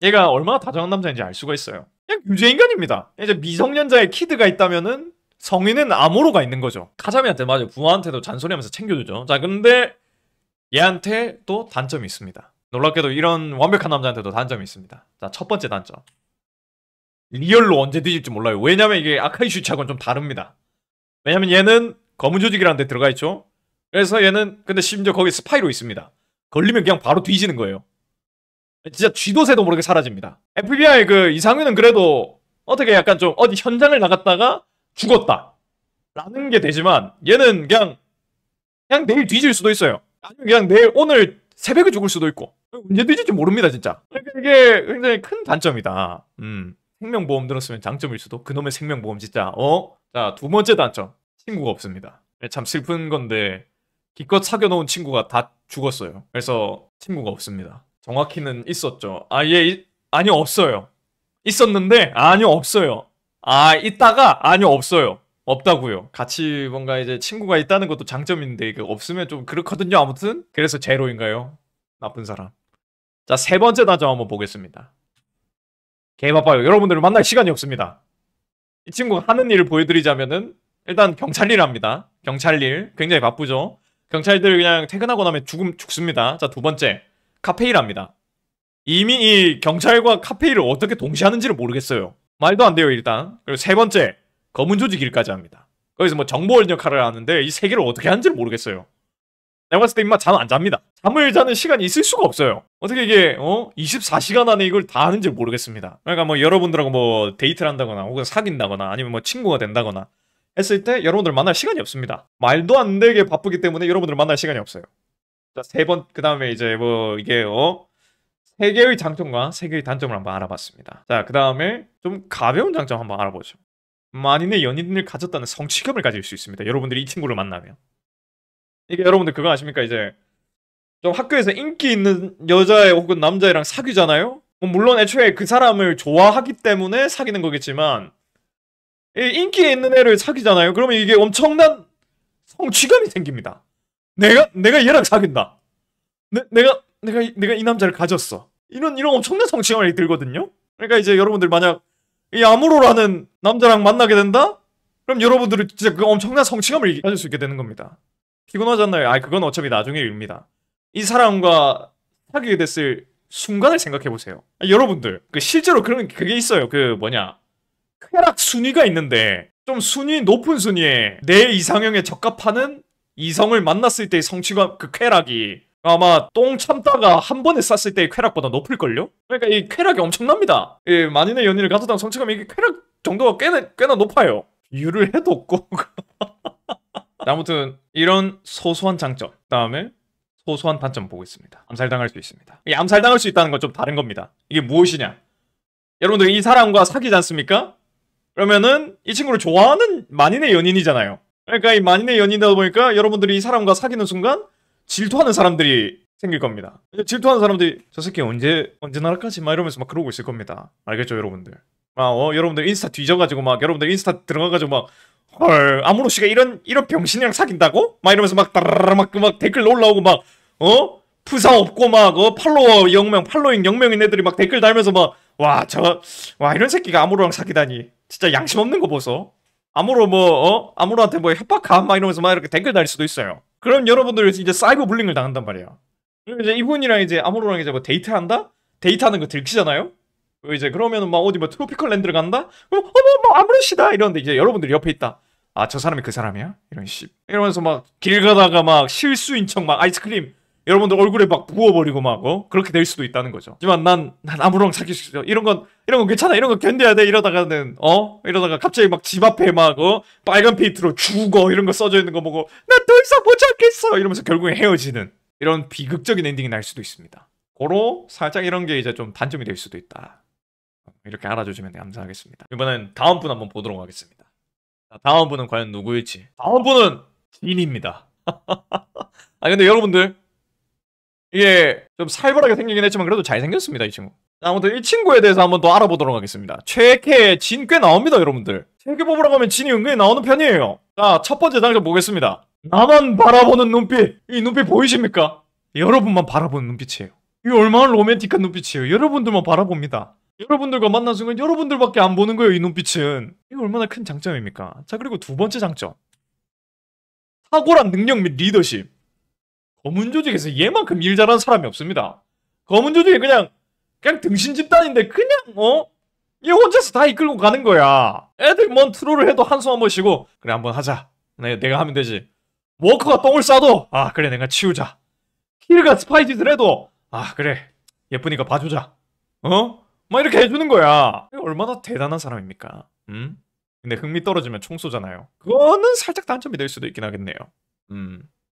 얘가 얼마나 다정한 남자인지 알 수가 있어요. 그냥 유죄인간입니다. 이제 미성년자의 키드가 있다면은 성인은 암호로가 있는 거죠. 카자미한테, 맞아요, 부하한테도 잔소리하면서 챙겨주죠. 자, 근데 얘한테 또 단점이 있습니다. 놀랍게도 이런 완벽한 남자한테도 단점이 있습니다. 자, 첫 번째 단점, 리얼로 언제 뒤질지 몰라요. 왜냐면 이게 아카이 슈치하고는 좀 다릅니다. 왜냐면 얘는 검은 조직이라는 데 들어가 있죠. 그래서 얘는 근데 심지어 거기 스파이로 있습니다. 걸리면 그냥 바로 뒤지는 거예요. 진짜 쥐도새도 모르게 사라집니다. FBI 그 이상윤은 그래도 어떻게 약간 좀 어디 현장을 나갔다가 죽었다 라는 게 되지만, 얘는 그냥 내일 뒤질 수도 있어요. 아니면 그냥 내일, 오늘 새벽에 죽을 수도 있고, 언제 뒤질지 모릅니다, 진짜. 그러니까 이게 굉장히 큰 단점이다. 생명보험 들었으면 장점일 수도. 그놈의 생명보험 진짜. 자, 두 번째 단점, 친구가 없습니다. 참 슬픈 건데 기껏 사귀어놓은 친구가 다 죽었어요. 그래서 친구가 없습니다. 정확히는 있었죠. 아니요, 없어요. 있었는데 아니요, 없어요. 있다가 아니요, 없어요. 없다고요. 같이 뭔가 이제 친구가 있다는 것도 장점인데 이게 없으면 좀 그렇거든요. 아무튼 그래서 제로인가요? 나쁜 사람. 자, 세 번째 단점 한번 보겠습니다. 개 바빠요. 여러분들을 만날 시간이 없습니다. 이 친구가 하는 일을 보여드리자면은, 일단 경찰 일 합니다. 경찰 일 굉장히 바쁘죠. 경찰들 그냥 퇴근하고 나면 죽습니다. 자, 두 번째, 카페 일 합니다. 이미 이 경찰과 카페 일을 어떻게 동시에 하는지를 모르겠어요. 말도 안 돼요, 일단. 그리고 세 번째, 검은 조직 일까지 합니다. 거기서 뭐 정보원 역할을 하는데 이 세 개를 어떻게 하는지를 모르겠어요. 내가 봤을 때 임마 잠 안 잡니다. 잠을 자는 시간이 있을 수가 없어요. 어떻게 이게 24시간 안에 이걸 다 하는지 모르겠습니다. 그러니까 뭐 여러분들하고 뭐 데이트를 한다거나 혹은 사귄다거나 아니면 뭐 친구가 된다거나 했을 때 여러분들 만날 시간이 없습니다. 말도 안 되게 바쁘기 때문에 여러분들 만날 시간이 없어요. 자, 그 다음에 이제 뭐 이게 세 개의 장점과 세 개의 단점을 한번 알아봤습니다. 자, 그 다음에 좀 가벼운 장점 한번 알아보죠. 만인의 연인을 가졌다는 성취감을 가질 수 있습니다. 여러분들이 이 친구를 만나면. 이게 여러분들 그거 아십니까? 이제 좀 학교에서 인기 있는 여자애 혹은 남자애랑 사귀잖아요? 물론 애초에 그 사람을 좋아하기 때문에 사귀는 거겠지만, 인기 있는 애를 사귀잖아요? 그러면 이게 엄청난 성취감이 생깁니다. 내가 얘랑 사귄다. 내가 이 남자를 가졌어. 이런 엄청난 성취감이 들거든요? 그러니까 이제 여러분들 만약 이 아무로라는 남자랑 만나게 된다? 그럼 여러분들은 진짜 그 엄청난 성취감을 가질 수 있게 되는 겁니다. 피곤하잖아요. 그건 어차피 나중의 일입니다. 이 사람과 사귀게 됐을 순간을 생각해보세요. 여러분들, 실제로 그게 있어요. 쾌락 순위가 있는데, 좀 순위 높은 순위에 내 이상형에 적합하는 이성을 만났을 때의 성취감, 그 쾌락이 아마 똥 참다가 한 번에 쌌을 때의 쾌락보다 높을걸요? 그러니까 이 쾌락이 엄청납니다. 만인의 연인을 가졌다는 성취감이, 이게 쾌락 정도가 꽤나 높아요. 이유를 해도 없고. 아무튼 이런 소소한 장점, 그다음에 소소한 단점 보고 있습니다. 암살당할 수 있습니다. 이 암살당할 수 있다는 건 좀 다른 겁니다. 이게 무엇이냐? 여러분들 이 사람과 사귀지 않습니까? 그러면은 이 친구를 좋아하는 만인의 연인이잖아요. 그러니까 이 만인의 연인이다 보니까 여러분들이 이 사람과 사귀는 순간 질투하는 사람들이 생길 겁니다. 질투하는 사람들이 저 새끼 언제 나라까지 막 이러면서 막 그러고 있을 겁니다. 알겠죠, 여러분들? 여러분들 인스타 뒤져가지고 막, 여러분들 인스타 들어가가지고 막, 헐, 아무로 씨가 이런 병신이랑 사귄다고? 막 이러면서 막 따라라라 막 댓글 올라오고 막, 프사 없고 막, 팔로잉 0명인 애들이 막 댓글 달면서 막, 이런 새끼가 아무로랑 사귀다니. 진짜 양심 없는 거 보소. 아무로한테 뭐 협박함? 막 이러면서 막 이렇게 댓글 달 수도 있어요. 그럼 여러분들 이제 사이버 불링을 당한단 말이에요. 그리고 이제 이분이랑 이제 아무로랑 이제 뭐 데이트한다? 데이트하는 거 들키잖아요? 이제 그러면은 막 어디 뭐 트로피컬 랜드를 간다? 그럼 뭐 아무렇시다 이러는데 이제 여러분들이 옆에 있다. 아, 저 사람이 그 사람이야? 이런 씨. 이러면서 막 길 가다가 막 실수인 척 막 아이스크림 여러분들 얼굴에 막 부어버리고 막 그렇게 될 수도 있다는 거죠. 하지만 난 아무랑 사귈 수 있어. 이런 건 괜찮아. 이런 건 견뎌야 돼. 이러다가는 이러다가 갑자기 막 집 앞에 막 빨간 페인트로 죽어 이런 거 써져 있는 거 보고 나 더 이상 못 참겠어 이러면서 결국에 헤어지는 이런 비극적인 엔딩이 날 수도 있습니다. 고로 살짝 이런 게 이제 좀 단점이 될 수도 있다. 이렇게 알아주시면 감사하겠습니다. 이번엔 다음 분 한번 보도록 하겠습니다. 자, 다음 분은 과연 누구일지. 다음 분은 진입니다. 아 근데 여러분들 이게 좀 살벌하게 생기긴 했지만 그래도 잘생겼습니다 이 친구. 아무튼 이 친구에 대해서 한번 더 알아보도록 하겠습니다. 최애캐 진 꽤 나옵니다 여러분들. 최애캐 뽑으러 가면 진이 은근히 나오는 편이에요. 자, 첫 번째 장점 보겠습니다. 나만 바라보는 눈빛. 이 눈빛 보이십니까? 여러분만 바라보는 눈빛이에요. 이게 얼마나 로맨틱한 눈빛이에요. 여러분들만 바라봅니다. 여러분들과 만난 순간 여러분들밖에 안 보는 거예요 이 눈빛은. 이게 얼마나 큰 장점입니까? 자, 그리고 두 번째 장점. 탁월한 능력 및 리더십. 검은 조직에서 얘만큼 일 잘하는 사람이 없습니다. 검은 조직이 그냥 등신 집단인데 그냥 얘 혼자서 다 이끌고 가는 거야. 애들 뭔 트롤을 해도 한숨 한번 쉬고 그래 한번 하자. 내가 하면 되지. 워커가 똥을 싸도 아 그래 내가 치우자. 킬가 스파이짓을 해도 아 그래 예쁘니까 봐주자. 막 이렇게 해주는 거야. 얼마나 대단한 사람입니까? 근데 흥미 떨어지면 총 쏘잖아요. 그거는 살짝 단점이 될 수도 있긴 하겠네요.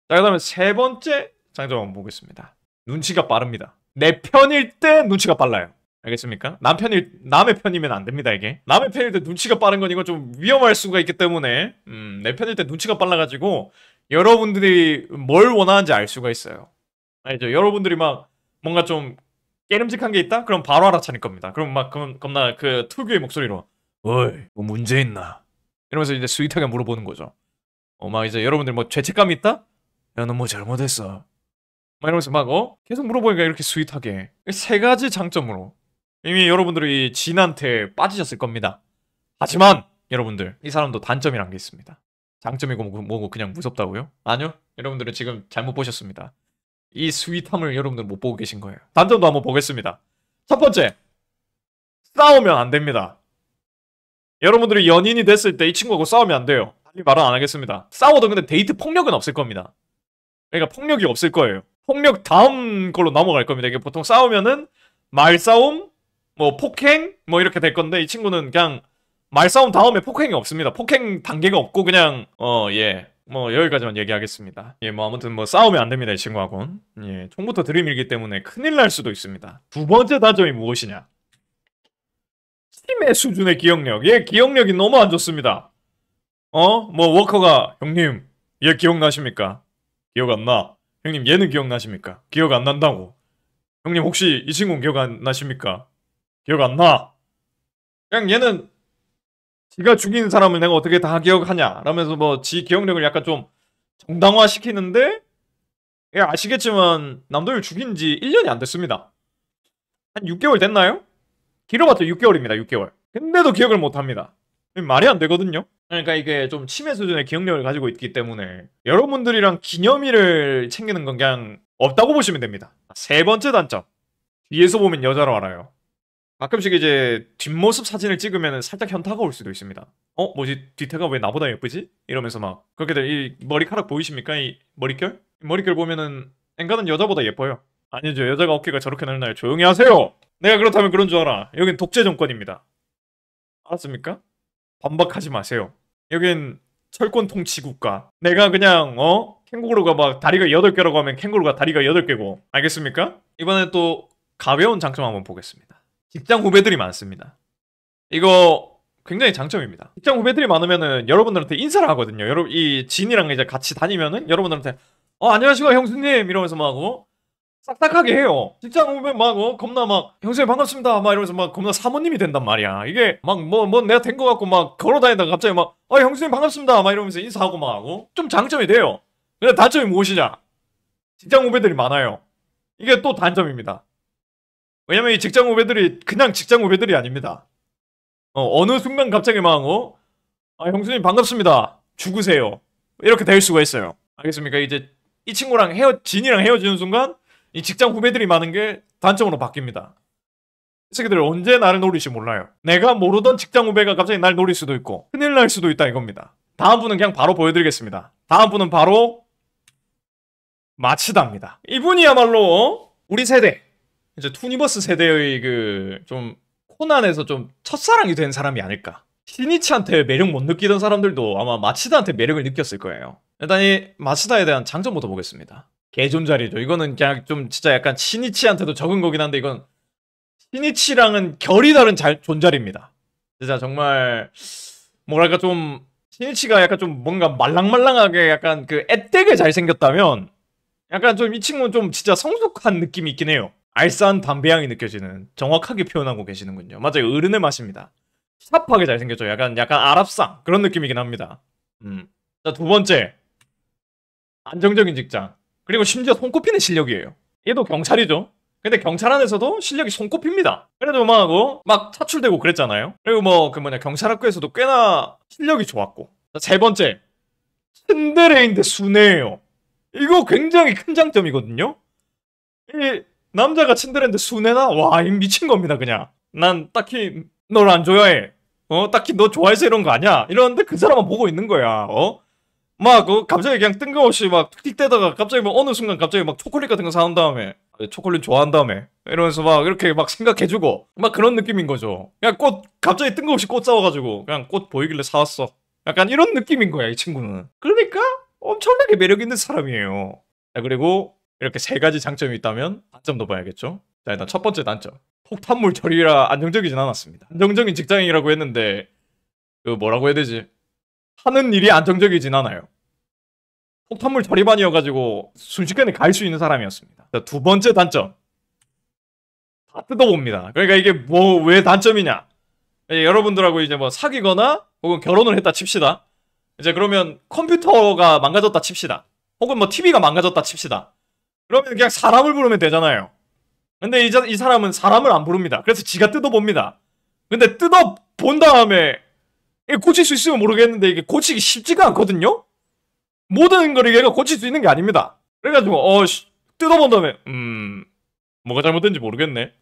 자, 그 다음에 세 번째 장점 한번 보겠습니다. 눈치가 빠릅니다. 내 편일 때 눈치가 빨라요. 알겠습니까? 남의 편이면 안 됩니다, 이게. 남의 편일 때 눈치가 빠른 건 이건 좀 위험할 수가 있기 때문에, 내 편일 때 눈치가 빨라가지고, 여러분들이 뭘 원하는지 알 수가 있어요. 알죠? 여러분들이 막, 뭔가 좀, 깨름직한 게 있다? 그럼 바로 알아차릴 겁니다. 그럼 막, 겁나 그 특유의 목소리로, 어이, 뭐 문제 있나? 이러면서 이제 스윗하게 물어보는 거죠. 막 이제 여러분들 뭐 죄책감이 있다? 야, 너 뭐 잘못했어. 막 이러면서 막 계속 물어보니까 이렇게 스윗하게 세 가지 장점으로 이미 여러분들이 진한테 빠지셨을 겁니다. 하지만 여러분들 이 사람도 단점이란 게 있습니다. 장점이고 뭐고 그냥 무섭다고요? 아니요. 여러분들은 지금 잘못 보셨습니다. 이 스윗함을 여러분들 못 보고 계신 거예요. 단점도 한번 보겠습니다. 첫 번째, 싸우면 안 됩니다. 여러분들이 연인이 됐을 때 이 친구하고 싸우면 안 돼요. 달리 말은 안 하겠습니다. 싸워도 근데 데이트 폭력은 없을 겁니다. 그러니까 폭력이 없을 거예요. 폭력 다음 걸로 넘어갈 겁니다. 이게 보통 싸우면은 말싸움, 뭐 폭행, 뭐 이렇게 될 건데 이 친구는 그냥 말싸움 다음에 폭행이 없습니다. 폭행 단계가 없고 그냥 예. 뭐 여기까지만 얘기하겠습니다. 예, 뭐 아무튼 뭐 싸우면 안 됩니다 이 친구하고는. 예, 총부터 들이밀기 때문에 큰일 날 수도 있습니다. 두 번째 단점이 무엇이냐? 팀의 수준의 기억력. 얘 기억력이 너무 안 좋습니다. 뭐 워커가 형님 얘 기억나십니까? 기억 안 나. 형님 얘는 기억나십니까? 기억 안 난다고. 형님 혹시 이 친구는 기억 안 나십니까? 기억 안 나. 그냥 얘는 지가 죽인 사람을 내가 어떻게 다 기억하냐 라면서 뭐 지 기억력을 약간 좀 정당화시키는데 예, 아시겠지만 남도일 죽인 지 1년이 안 됐습니다. 한 6개월 됐나요? 길어봤자 6개월입니다. 6개월. 근데도 기억을 못합니다. 말이 안 되거든요. 그러니까 이게 좀 치매 수준의 기억력을 가지고 있기 때문에 여러분들이랑 기념일을 챙기는 건 그냥 없다고 보시면 됩니다. 세 번째 단점. 뒤에서 보면 여자로 알아요. 가끔씩 이제 뒷모습 사진을 찍으면 살짝 현타가 올 수도 있습니다. 뭐지? 뒤태가 왜 나보다 예쁘지? 이러면서 막 그렇게들 이 머리카락 보이십니까? 이 머릿결? 머릿결 보면은 엔간은 여자보다 예뻐요. 아니죠. 여자가 어깨가 저렇게 넓나요? 조용히 하세요. 내가 그렇다면 그런 줄 알아. 여긴 독재 정권입니다. 알았습니까? 반박하지 마세요. 여긴 철권 통치 국가. 내가 그냥 캥거루가 막 다리가 8개라고 하면 캥거루가 다리가 8개고. 알겠습니까? 이번에 또 가벼운 장점 한번 보겠습니다. 직장 후배들이 많습니다. 이거 굉장히 장점입니다. 직장 후배들이 많으면은 여러분들한테 인사를 하거든요. 이 진이랑 이제 같이 다니면은 여러분들한테 안녕하십니까 형수님 이러면서 막 싹싹하게 해요. 직장 후배 막 겁나 막 형수님 반갑습니다 막 이러면서 막 겁나 사모님이 된단 말이야. 이게 막 뭐 내가 된 거 같고 막 걸어다니다가 갑자기 막 형수님 반갑습니다 막 이러면서 인사하고 막 하고 좀 장점이 돼요. 근데 단점이 무엇이냐? 직장 후배들이 많아요. 이게 또 단점입니다. 왜냐면 이 직장 후배들이 그냥 직장 후배들이 아닙니다. 어느 순간 갑자기 막 형수님 반갑습니다 죽으세요 이렇게 될 수가 있어요. 알겠습니까? 이제 이 친구랑 진이랑 헤어지는 순간 이 직장 후배들이 많은 게 단점으로 바뀝니다. 이 새끼들 언제 나를 노릴지 몰라요. 내가 모르던 직장 후배가 갑자기 날 노릴 수도 있고 큰일 날 수도 있다 이겁니다. 다음 분은 그냥 바로 보여드리겠습니다. 다음 분은 바로 마치다입니다. 이분이야말로 우리 세대, 이제 투니버스 세대의 그 좀 코난에서 좀 첫사랑이 된 사람이 아닐까. 시니치한테 매력 못 느끼던 사람들도 아마 마치다한테 매력을 느꼈을 거예요. 일단 이 마치다에 대한 장점부터 보겠습니다. 개존잘이죠. 이거는 그냥 좀 진짜 약간 시니치한테도 적은 거긴 한데 이건 시니치랑은 결이 다른 존잘입니다. 진짜 정말 뭐랄까 좀 시니치가 약간 좀 뭔가 말랑말랑하게 약간 그 앳되게 잘생겼다면 약간 좀 이 친구는 좀 진짜 성숙한 느낌이 있긴 해요. 알싸한 담배향이 느껴지는, 정확하게 표현하고 계시는군요. 맞아요. 어른의 맛입니다. 샤프하게 잘생겼죠. 약간 아랍상 그런 느낌이긴 합니다. 자, 두 번째, 안정적인 직장. 그리고 심지어 손꼽히는 실력이에요. 얘도 경찰이죠. 근데 경찰 안에서도 실력이 손꼽힙니다. 그래도 막 차출되고 그랬잖아요. 그리고 경찰학교에서도 꽤나 실력이 좋았고. 자, 세 번째, 츤데레인데 순애예요. 이거 굉장히 큰 장점이거든요. 이 남자가 츤데레인데 순애나? 와, 이 미친 겁니다 그냥. 난 딱히 널 안 좋아해. 딱히 너 좋아해서 이런 거 아니야. 이러는데 그 사람만 보고 있는 거야. 갑자기 그냥 뜬금없이 막 틱틱대다가 갑자기 어느 순간 갑자기 막 초콜릿 같은 거 사온 다음에 초콜릿 좋아한 다음에 이러면서 막 이렇게 막 생각해주고 막 그런 느낌인 거죠. 그냥 갑자기 뜬금없이 꽃 사와가지고 그냥 꽃 보이길래 사왔어. 약간 이런 느낌인 거야 이 친구는. 그러니까 엄청나게 매력 있는 사람이에요. 자, 그리고 이렇게 세 가지 장점이 있다면 단점도 봐야겠죠. 자, 일단 첫 번째 단점, 폭탄물 처리라 안정적이진 않았습니다. 안정적인 직장인이라고 했는데 그 뭐라고 해야 되지? 하는 일이 안정적이진 않아요. 폭탄물 처리반이어가지고 순식간에 갈 수 있는 사람이었습니다. 자, 두 번째 단점, 다 뜯어봅니다. 그러니까 이게 왜 단점이냐? 여러분들하고 이제 사귀거나 혹은 결혼을 했다 칩시다. 이제 그러면 컴퓨터가 망가졌다 칩시다. 혹은 TV가 망가졌다 칩시다. 그러면 그냥 사람을 부르면 되잖아요. 근데 이 사람은 사람을 안 부릅니다. 그래서 지가 뜯어봅니다. 근데 뜯어본 다음에 이게 고칠 수 있으면 모르겠는데 이게 고치기 쉽지가 않거든요? 모든 걸 얘가 고칠 수 있는 게 아닙니다. 그래가지고 뜯어본 다음에 뭐가 잘못된지 모르겠네.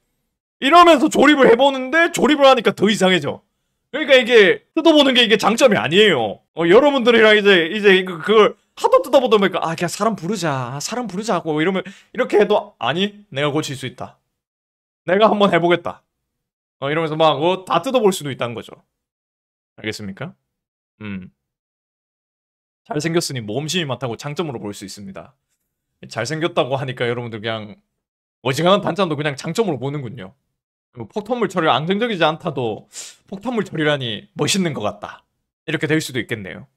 이러면서 조립을 해보는데 조립을 하니까 더 이상해져. 그러니까 이게 뜯어보는 게 이게 장점이 아니에요. 여러분들이랑 이제 그걸 하도 뜯어보다 보니까 그냥 사람 부르자고 이러면 이렇게 해도 아니 내가 고칠 수 있다. 내가 한번 해보겠다. 이러면서 다 뜯어볼 수도 있다는 거죠. 알겠습니까? 잘생겼으니 모험심이 많다고 장점으로 볼 수 있습니다. 잘생겼다고 하니까 여러분들 그냥 어지간한 단점도 그냥 장점으로 보는군요. 폭탄물 처리가 안정적이지 않다도 폭탄물 처리라니 멋있는 것 같다. 이렇게 될 수도 있겠네요.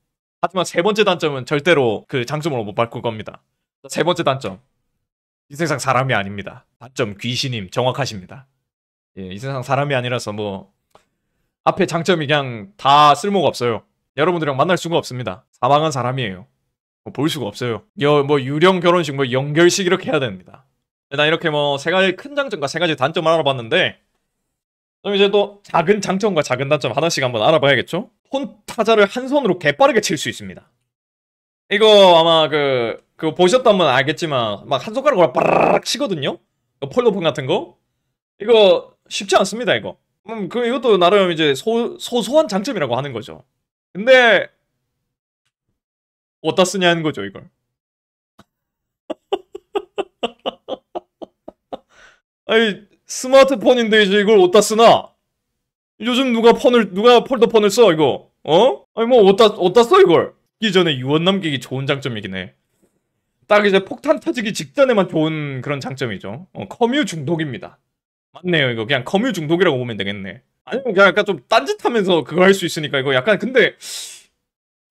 하지만 세 번째 단점은 절대로 그 장점으로 못 바꿀 겁니다. 세 번째 단점, 이 세상 사람이 아닙니다. 단점, 귀신임. 정확하십니다. 이 세상 사람이 아니라서 앞에 장점이 그냥 다 쓸모가 없어요. 여러분들이랑 만날 수가 없습니다. 사망한 사람이에요. 볼 수가 없어요. 유령 결혼식 연결식 이렇게 해야 됩니다. 일단 이렇게 세 가지 큰 장점과 세 가지 단점을 알아봤는데, 그럼 이제 또 작은 장점과 작은 단점 하나씩 한번 알아봐야겠죠? 폰 타자를 한 손으로 개빠르게 칠 수 있습니다. 이거 아마 그거 보셨다면 알겠지만 막 한 손가락으로 빠르르 치거든요? 폴더폰 같은 거? 이거 쉽지 않습니다 이거. 이것도 나름 이제 소소한 장점이라고 하는 거죠. 근데 어디다 쓰냐는 거죠 이걸. 아니 스마트폰인데 이제 이걸 어디다 쓰나? 요즘 누가 폴더폰을 써 이거? 아니 어디다 써 이걸? 이 전에 유언 남기기 좋은 장점이긴 해. 딱 이제 폭탄 터지기 직전에만 좋은 그런 장점이죠. 커뮤 중독입니다. 맞네요 이거. 그냥 커뮤 중독이라고 보면 되겠네. 아니면 그냥 약간 좀 딴짓하면서 그거 할 수 있으니까 이거 약간. 근데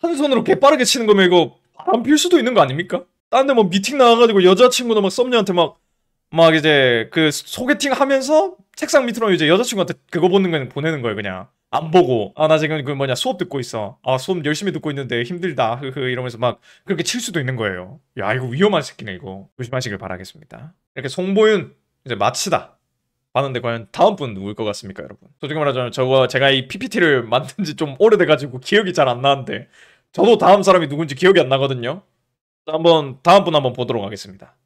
한 손으로 개빠르게 치는 거면 이거 바람 필 수도 있는 거 아닙니까? 딴 데 미팅 나가가지고 여자친구나 썸녀한테 막 이제 그 소개팅 하면서 책상 밑으로 이제 여자친구한테 그거 보내는 거예요 그냥. 안 보고 나 지금 수업 듣고 있어. 수업 열심히 듣고 있는데 힘들다 이러면서 막 그렇게 칠 수도 있는 거예요. 야 이거 위험한 새끼네 이거. 조심하시길 바라겠습니다. 이렇게 송보윤 이제 마치다 봤는데 과연 다음 분 누구일 것 같습니까 여러분? 솔직히 말하자면 제가 이 PPT를 만든 지 좀 오래돼가지고 기억이 잘 안 나는데 저도 다음 사람이 누군지 기억이 안 나거든요. 다음 분 한번 보도록 하겠습니다.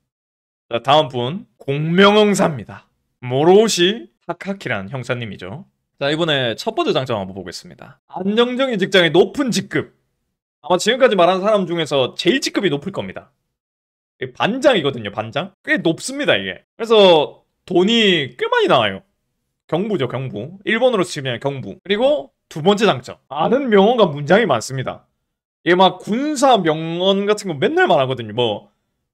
자, 다음 분 공명형사입니다. 모로시 타카키라는 형사님이죠. 자, 이번에 첫 번째 장점 한번 보겠습니다. 안정적인 직장의 높은 직급. 아마 지금까지 말한 사람 중에서 제일 직급이 높을 겁니다. 반장이거든요, 반장. 꽤 높습니다, 이게. 그래서 돈이 꽤 많이 나와요. 경부죠, 경부. 일본으로 치면 경부. 그리고 두 번째 장점. 아는 명언과 문장이 많습니다. 이게 막 군사 명언 같은 거 맨날 말하거든요. 뭐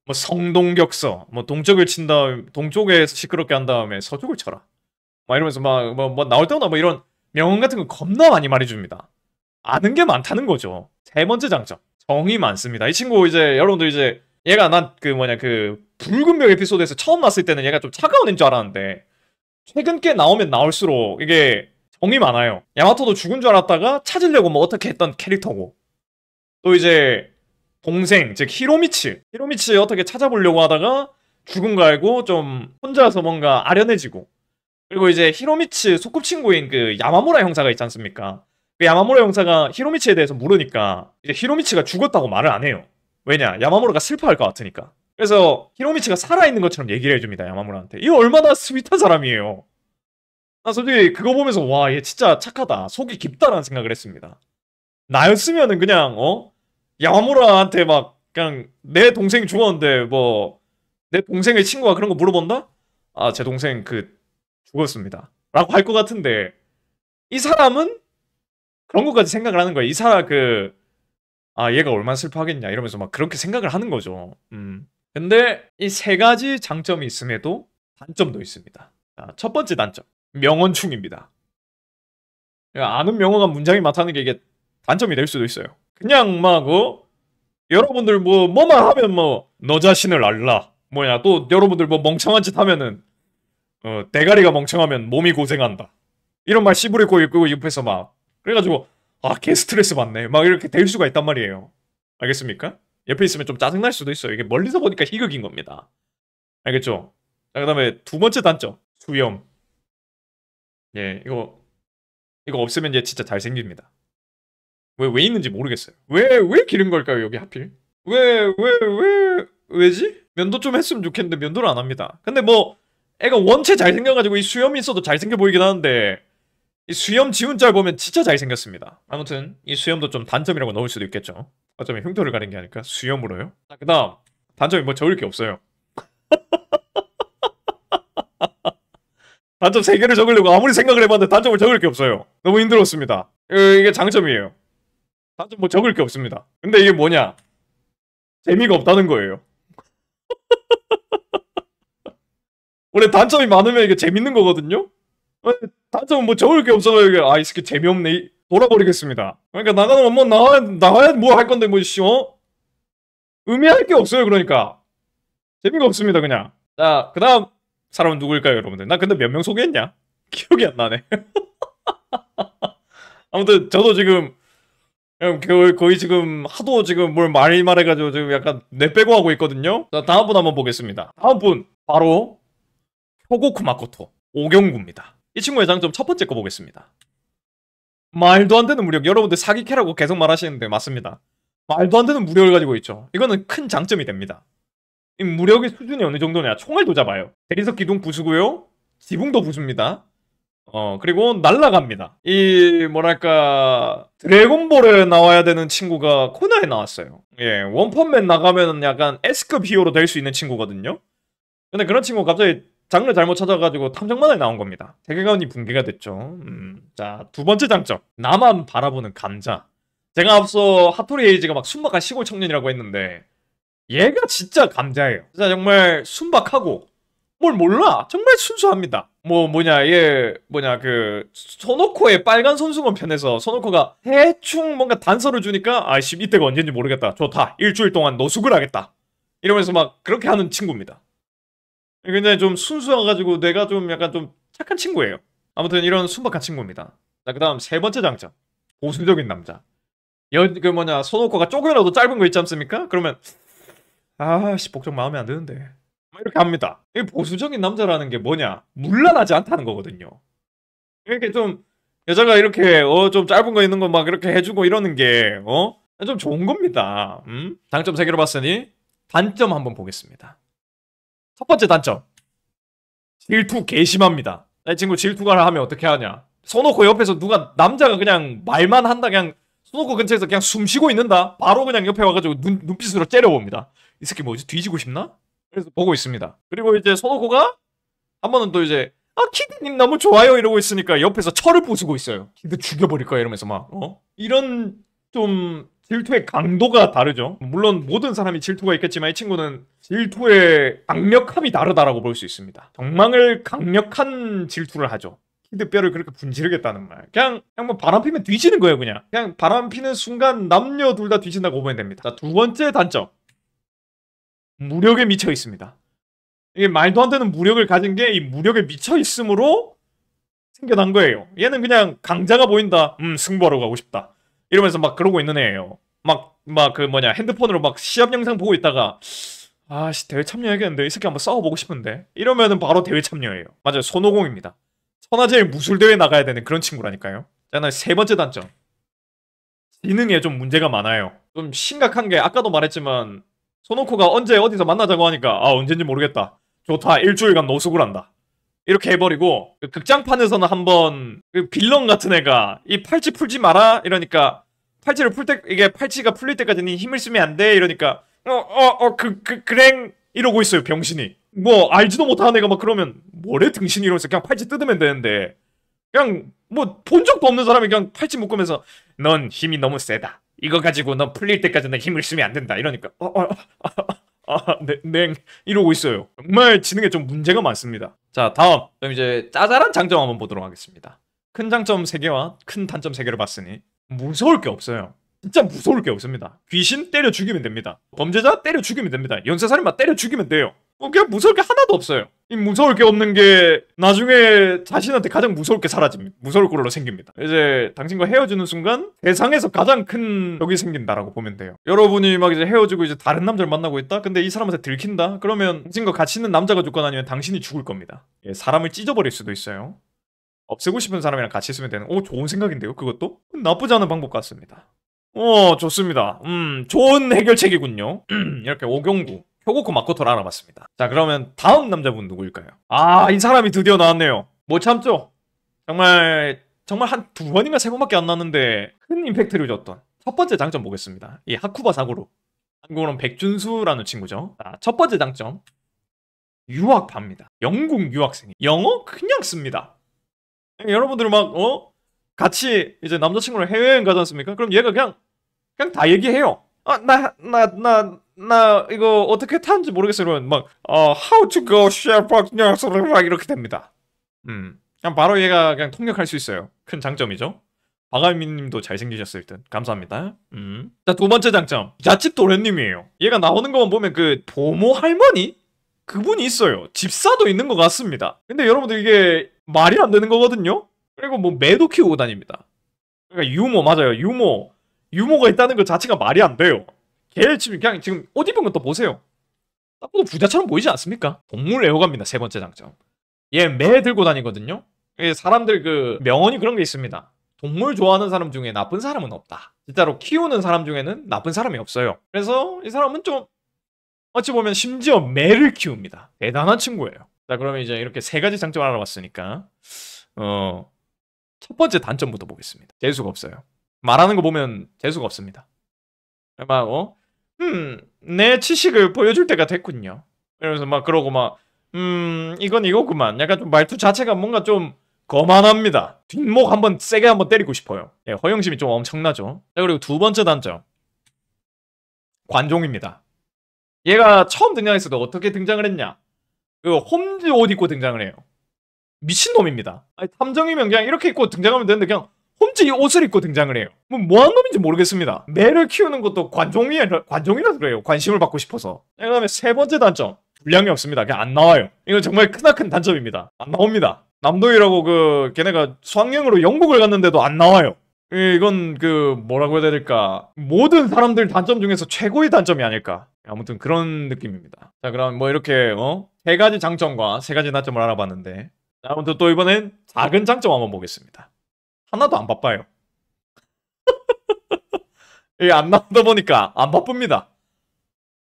성동격서, 뭐 동쪽을 친 다음, 동쪽에 시끄럽게 한 다음에 서쪽을 쳐라. 막 이러면서 뭐 나올 때마다 뭐 이런 명언 같은 거 겁나 많이 말해줍니다. 아는 게 많다는 거죠. 세 번째 장점. 정이 많습니다. 이 친구 이제 여러분들 이제 얘가 난 그 붉은 벽 에피소드에서 처음 났을 때는 얘가 좀 차가운 애인 줄 알았는데 최근 게 나오면 나올수록 이게 정이 많아요. 야마토도 죽은 줄 알았다가 찾으려고 뭐 어떻게 했던 캐릭터고 또 이제 동생 즉 히로미치 어떻게 찾아보려고 하다가 죽은 거 알고 좀 혼자서 뭔가 아련해지고 그리고 이제 히로미치 소꿉친구인 그 야마무라 형사가 있지 않습니까? 그 야마무라 형사가 히로미치에 대해서 물으니까 이제 히로미치가 죽었다고 말을 안 해요. 왜냐? 야마무라가 슬퍼할 것 같으니까. 그래서 히로미치가 살아있는 것처럼 얘기를 해줍니다. 야마무라한테. 이 얼마나 스윗한 사람이에요. 나 솔직히 그거 보면서 와, 얘 진짜 착하다. 속이 깊다라는 생각을 했습니다. 나였으면은 그냥 야마무라한테 막 그냥 내 동생이 죽었는데 뭐 내 동생의 친구가 그런 거 물어본다? 아, 제 동생 죽었습니다. 라고 할 것 같은데 이 사람은 그런 것까지 생각을 하는 거야. 이 사람 얘가 얼마나 슬퍼하겠냐 이러면서 막 그렇게 생각을 하는 거죠. 근데 이 세 가지 장점이 있음에도 단점도 있습니다. 자, 첫 번째 단점. 명언충입니다. 아는 명언과 문장이 많다는 게 이게 단점이 될 수도 있어요. 그냥 여러분들 뭐만 하면 너 자신을 알라. 또 여러분들 멍청한 짓 하면은 대가리가 멍청하면 몸이 고생한다. 이런 말 씨부리고 있고 옆에서 그래가지고 걔 스트레스 받네. 이렇게 될 수가 있단 말이에요. 알겠습니까? 옆에 있으면 좀 짜증날 수도 있어요. 이게 멀리서 보니까 희극인 겁니다. 알겠죠? 자, 그 다음에 두 번째 단점. 수염. 예, 이거 없으면 얘 진짜 잘생깁니다. 왜 있는지 모르겠어요. 왜 기른 걸까요, 여기 하필? 왜지? 면도 좀 했으면 좋겠는데 면도를 안 합니다. 근데 애가 원체 잘생겨가지고 이 수염이 있어도 잘생겨 보이긴 하는데 이 수염 지운 짤 보면 진짜 잘생겼습니다. 아무튼 이 수염도 좀 단점이라고 넣을 수도 있겠죠. 어쩌면 흉터를 가린 게 아닐까? 수염으로요? 자, 그 다음 단점이 적을 게 없어요. 단점 3개를 적으려고 아무리 생각을 해봤는데 단점을 적을 게 없어요. 너무 힘들었습니다. 이게 장점이에요. 단점 적을 게 없습니다. 근데 이게 뭐냐? 재미가 없다는 거예요. 원래 단점이 많으면 이게 재밌는 거거든요? 단점은 적을 게 없어서 이게 이 새끼 재미없네. 돌아버리겠습니다. 그러니까 나가면 나가야 뭐 할 건데 의미할 게 없어요. 그러니까 재미가 없습니다. 그냥. 자, 그 다음 사람은 누구일까요, 여러분들? 나 근데 몇 명 소개했냐? 기억이 안 나네. 아무튼 저도 지금 거의 지금 하도 지금 뭘 많이 말해가지고 지금 약간 내빼고 하고 있거든요. 자, 다음 분 한번 보겠습니다. 다음 분 바로 효고쿠 마코토 오경구입니다. 이 친구의 장점 첫 번째 거 보겠습니다. 말도 안 되는 무력. 여러분들 사기캐라고 계속 말하시는데 맞습니다. 말도 안 되는 무력을 가지고 있죠. 이거는 큰 장점이 됩니다. 이 무력의 수준이 어느 정도냐. 총알도 잡아요. 대리석 기둥 부수고요. 지붕도 부숩니다. 그리고 날아갑니다. 드래곤볼에 나와야 되는 친구가 코나에 나왔어요. 예, 원펀맨 나가면 약간 S급 히어로 될 수 있는 친구거든요. 근데 그런 친구가 갑자기 장르 잘못 찾아가지고 탐정만화에 나온 겁니다. 세계관이 붕괴가 됐죠. 자, 두 번째 장점. 나만 바라보는 감자. 제가 앞서 하토리 에이지가 순박한 시골 청년이라고 했는데 얘가 진짜 감자예요. 진짜 정말 순박하고 뭘 몰라. 정말 순수합니다. 소노코의 빨간 손수건 편에서 소노코가 대충 뭔가 단서를 주니까 이때가 언제인지 모르겠다. 좋다. 일주일 동안 노숙을 하겠다. 이러면서 그렇게 하는 친구입니다. 굉장히 좀 순수해가지고 내가 좀 약간 좀 착한 친구예요. 아무튼 이런 순박한 친구입니다. 자, 그 다음 세 번째 장점. 보수적인 남자. 소노코가 조금이라도 짧은 거 있지 않습니까? 그러면 복종 마음에 안 드는데 이렇게 합니다. 이 보수적인 남자라는 게 문란하지 않다는 거거든요. 이렇게 좀 여자가 이렇게 좀 짧은 거 있는 거 이렇게 해주고 이러는 게 좀 좋은 겁니다. 장점 3개로 봤으니 단점 한번 보겠습니다. 첫 번째 단점. 질투 개심합니다. 이 친구 질투가 하면 어떻게 하냐. 손놓고 옆에서 누가 남자가 그냥 말만 한다. 그냥 손놓고 근처에서 그냥 숨 쉬고 있는다. 바로 그냥 옆에 와가지고 눈빛으로 째려봅니다. 이 새끼 뭐지? 뒤지고 싶나? 그래서 보고 있습니다. 그리고 이제 손놓고가 한 번은 또 이제 키드님 너무 좋아요 이러고 있으니까 옆에서 철을 부수고 있어요. 키드 죽여버릴 거야 이러면서 막 이런 좀 질투의 강도가 다르죠. 물론 모든 사람이 질투가 있겠지만 이 친구는 질투의 강력함이 다르다라고 볼 수 있습니다. 정말 강력한 질투를 하죠. 키드 뼈를 그렇게 분지르겠다는 말. 그냥 뭐 바람 피면 뒤지는 거예요. 그냥 바람 피는 순간 남녀 둘 다 뒤진다고 보면 됩니다. 자, 두 번째 단점. 무력에 미쳐 있습니다. 이게 말도 안 되는 무력을 가진 게 이 무력에 미쳐 있음으로 생겨난 거예요. 얘는 그냥 강자가 보인다. 승부하러 가고 싶다. 이러면서 막 그러고 있는 애예요. 핸드폰으로 막 시합 영상 보고 있다가 아씨 대회 참여해야겠는데 이 새끼 한번 싸워보고 싶은데 이러면은 바로 대회 참여해요. 맞아요. 손오공입니다. 천하제일 무술대회 나가야 되는 그런 친구라니까요. 자, 세 번째 단점. 지능에 좀 문제가 많아요. 좀 심각한 게 아까도 말했지만 손오코가 언제 어디서 만나자고 하니까 언젠지 모르겠다. 좋다. 일주일간 노숙을 한다. 이렇게 해버리고 그 극장판에서는 한번 그 빌런 같은 애가 이 팔찌 풀지 마라 이러니까 팔찌를 풀 때 이게 팔찌가 풀릴 때까지는 힘을 쓰면 안 돼 이러니까 그랭 이러고 있어요. 병신이. 뭐 알지도 못하는 애가 막 그러면 뭐래 등신이 이러면서 그냥 팔찌 뜯으면 되는데 그냥 뭐 본 적도 없는 사람이 그냥 팔찌 묶으면서 넌 힘이 너무 세다. 이거 가지고 넌 풀릴 때까지는 힘을 쓰면 안 된다. 이러니까 네 이러고 있어요. 정말 지능에 좀 문제가 많습니다. 자, 다음. 그럼 이제 짜잘한 장점 한번 보도록 하겠습니다. 큰 장점 3개와 큰 단점 3개를 봤으니 무서울 게 없어요. 진짜 무서울 게 없습니다. 귀신 때려 죽이면 됩니다. 범죄자 때려 죽이면 됩니다. 연쇄살인마 때려 죽이면 돼요. 그냥 무서울 게 하나도 없어요. 이 무서울 게 없는 게 나중에 자신한테 가장 무서울 게 사라집니다. 무서울 거로 생깁니다. 이제 당신과 헤어지는 순간 세상에서 가장 큰 적이 생긴다라고 보면 돼요. 여러분이 막 이제 헤어지고 이제 다른 남자를 만나고 있다? 근데 이 사람한테 들킨다? 그러면 당신과 같이 있는 남자가 죽거나 아니면 당신이 죽을 겁니다. 사람을 찢어버릴 수도 있어요. 없애고 싶은 사람이랑 같이 있으면 되는 좋은 생각인데요. 그것도? 나쁘지 않은 방법 같습니다. 좋습니다. 좋은 해결책이군요. 이렇게 오경구 효고코 마코토를 알아봤습니다. 자, 그러면 다음 남자분 누구일까요? 이 사람이 드디어 나왔네요. 못 참죠? 정말 한 2번인가 3번밖에 안 나왔는데 큰 임팩트를 줬던 첫 번째 장점 보겠습니다. 이 하쿠바 사고로. 한국어로는 백준수라는 친구죠. 자, 첫 번째 장점. 유학파입니다. 영국 유학생이. 영어 그냥 씁니다. 여러분들 막 같이 이제 남자친구랑 해외여행 가지 않습니까? 그럼 얘가 그냥 다 얘기해요. 나 이거 어떻게 타는지 모르겠어요. 이러면 막 how to go share 막 이렇게 됩니다. 그냥 바로 얘가 그냥 통역할 수 있어요. 큰 장점이죠. 박알민님도 잘생기셨을 듯. 감사합니다. 자, 두 번째 장점. 야집 도련님이에요. 얘가 나오는 것만 보면 그 보모 할머니? 그분이 있어요. 집사도 있는 것 같습니다. 근데 여러분들 이게 말이 안 되는 거거든요. 그리고 뭐 매도 키우고 다닙니다. 그러니까 유모 맞아요. 유모가 있다는 것 자체가 말이 안 돼요. 걔 지금 옷 입은 것도 보세요. 딱 봐도 부자처럼 보이지 않습니까? 동물 애호가입니다. 세 번째 장점. 얘 매 들고 다니거든요. 사람들 그 명언이 그런 게 있습니다. 동물 좋아하는 사람 중에 나쁜 사람은 없다. 진짜로 키우는 사람 중에는 나쁜 사람이 없어요. 그래서 이 사람은 좀 어찌 보면 심지어 매를 키웁니다. 대단한 친구예요. 자, 그러면 이제 이렇게 3가지 장점을 알아봤으니까 첫 번째 단점부터 보겠습니다. 재수가 없어요. 말하는 거 보면 재수가 없습니다. 막 내 지식을 보여줄 때가 됐군요. 이러면서 막 그러고 막 이건 이거구만. 약간 좀 말투 자체가 뭔가 좀 거만합니다. 뒷목 한번 세게 한번 때리고 싶어요. 허영심이 좀 엄청나죠. 자, 그리고 두 번째 단점. 관종입니다. 얘가 처음 등장했을 때 어떻게 등장을 했냐? 그 홈즈 옷 입고 등장을 해요. 미친놈입니다. 아니, 탐정이면 그냥 이렇게 입고 등장하면 되는데 그냥 홈즈 옷을 입고 등장을 해요. 뭐한 놈인지 모르겠습니다. 매를 키우는 것도 관종이라 그래요. 관심을 받고 싶어서. 그 다음에 세 번째 단점. 분량이 없습니다. 그냥 안 나와요. 이건 정말 크나큰 단점입니다. 안 나옵니다. 남도희라고 걔네가 수학여행으로 영국을 갔는데도 안 나와요. 이건 뭐라고 해야 될까? 모든 사람들 단점 중에서 최고의 단점이 아닐까? 아무튼 그런 느낌입니다. 자, 그럼 뭐 이렇게 3가지 장점과 3가지 단점을 알아봤는데, 자, 아무튼 또 이번엔 작은 장점 한번 보겠습니다. 하나도 안 바빠요. 이게 안 나오다 보니까 안 바쁩니다.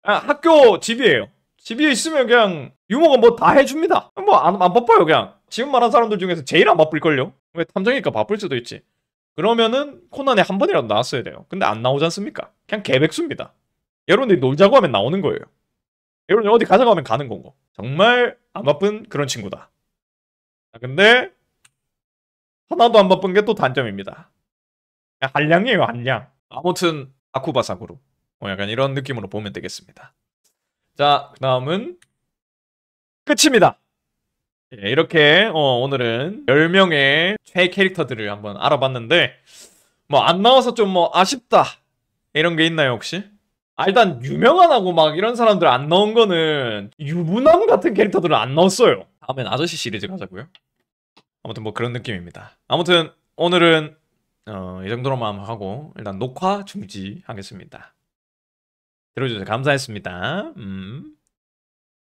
학교 집이에요. 집에 있으면 그냥 유머가 뭐 다 해줍니다. 뭐 안 바빠요 그냥. 지금 말한 사람들 중에서 제일 안 바쁠걸요? 왜 탐정이니까 바쁠 수도 있지. 그러면은 코난에 한 번이라도 나왔어야 돼요. 근데 안 나오지 않습니까? 그냥 개백수입니다. 여러분들이 놀자고 하면 나오는 거예요. 여러분들 어디 가자고 하면 가는 거고. 정말 안 바쁜 그런 친구다. 근데 하나도 안 바쁜 게 또 단점입니다. 그냥 한량이에요 한량. 아무튼 아쿠바사구루 약간 이런 느낌으로 보면 되겠습니다. 자, 그 다음은 끝입니다. 예, 이렇게 오늘은 10명의 최애 캐릭터들을 한번 알아봤는데 뭐 안 나와서 좀 뭐 아쉽다 이런 게 있나요 혹시? 일단 유명하다고 막 이런 사람들 안 나온 거는 유부남 같은 캐릭터들은 안 나왔어요. 다음엔 아저씨 시리즈 가자고요. 아무튼 뭐 그런 느낌입니다. 아무튼 오늘은 이 정도로만 하고 일단 녹화 중지하겠습니다. 들어주셔서 감사했습니다.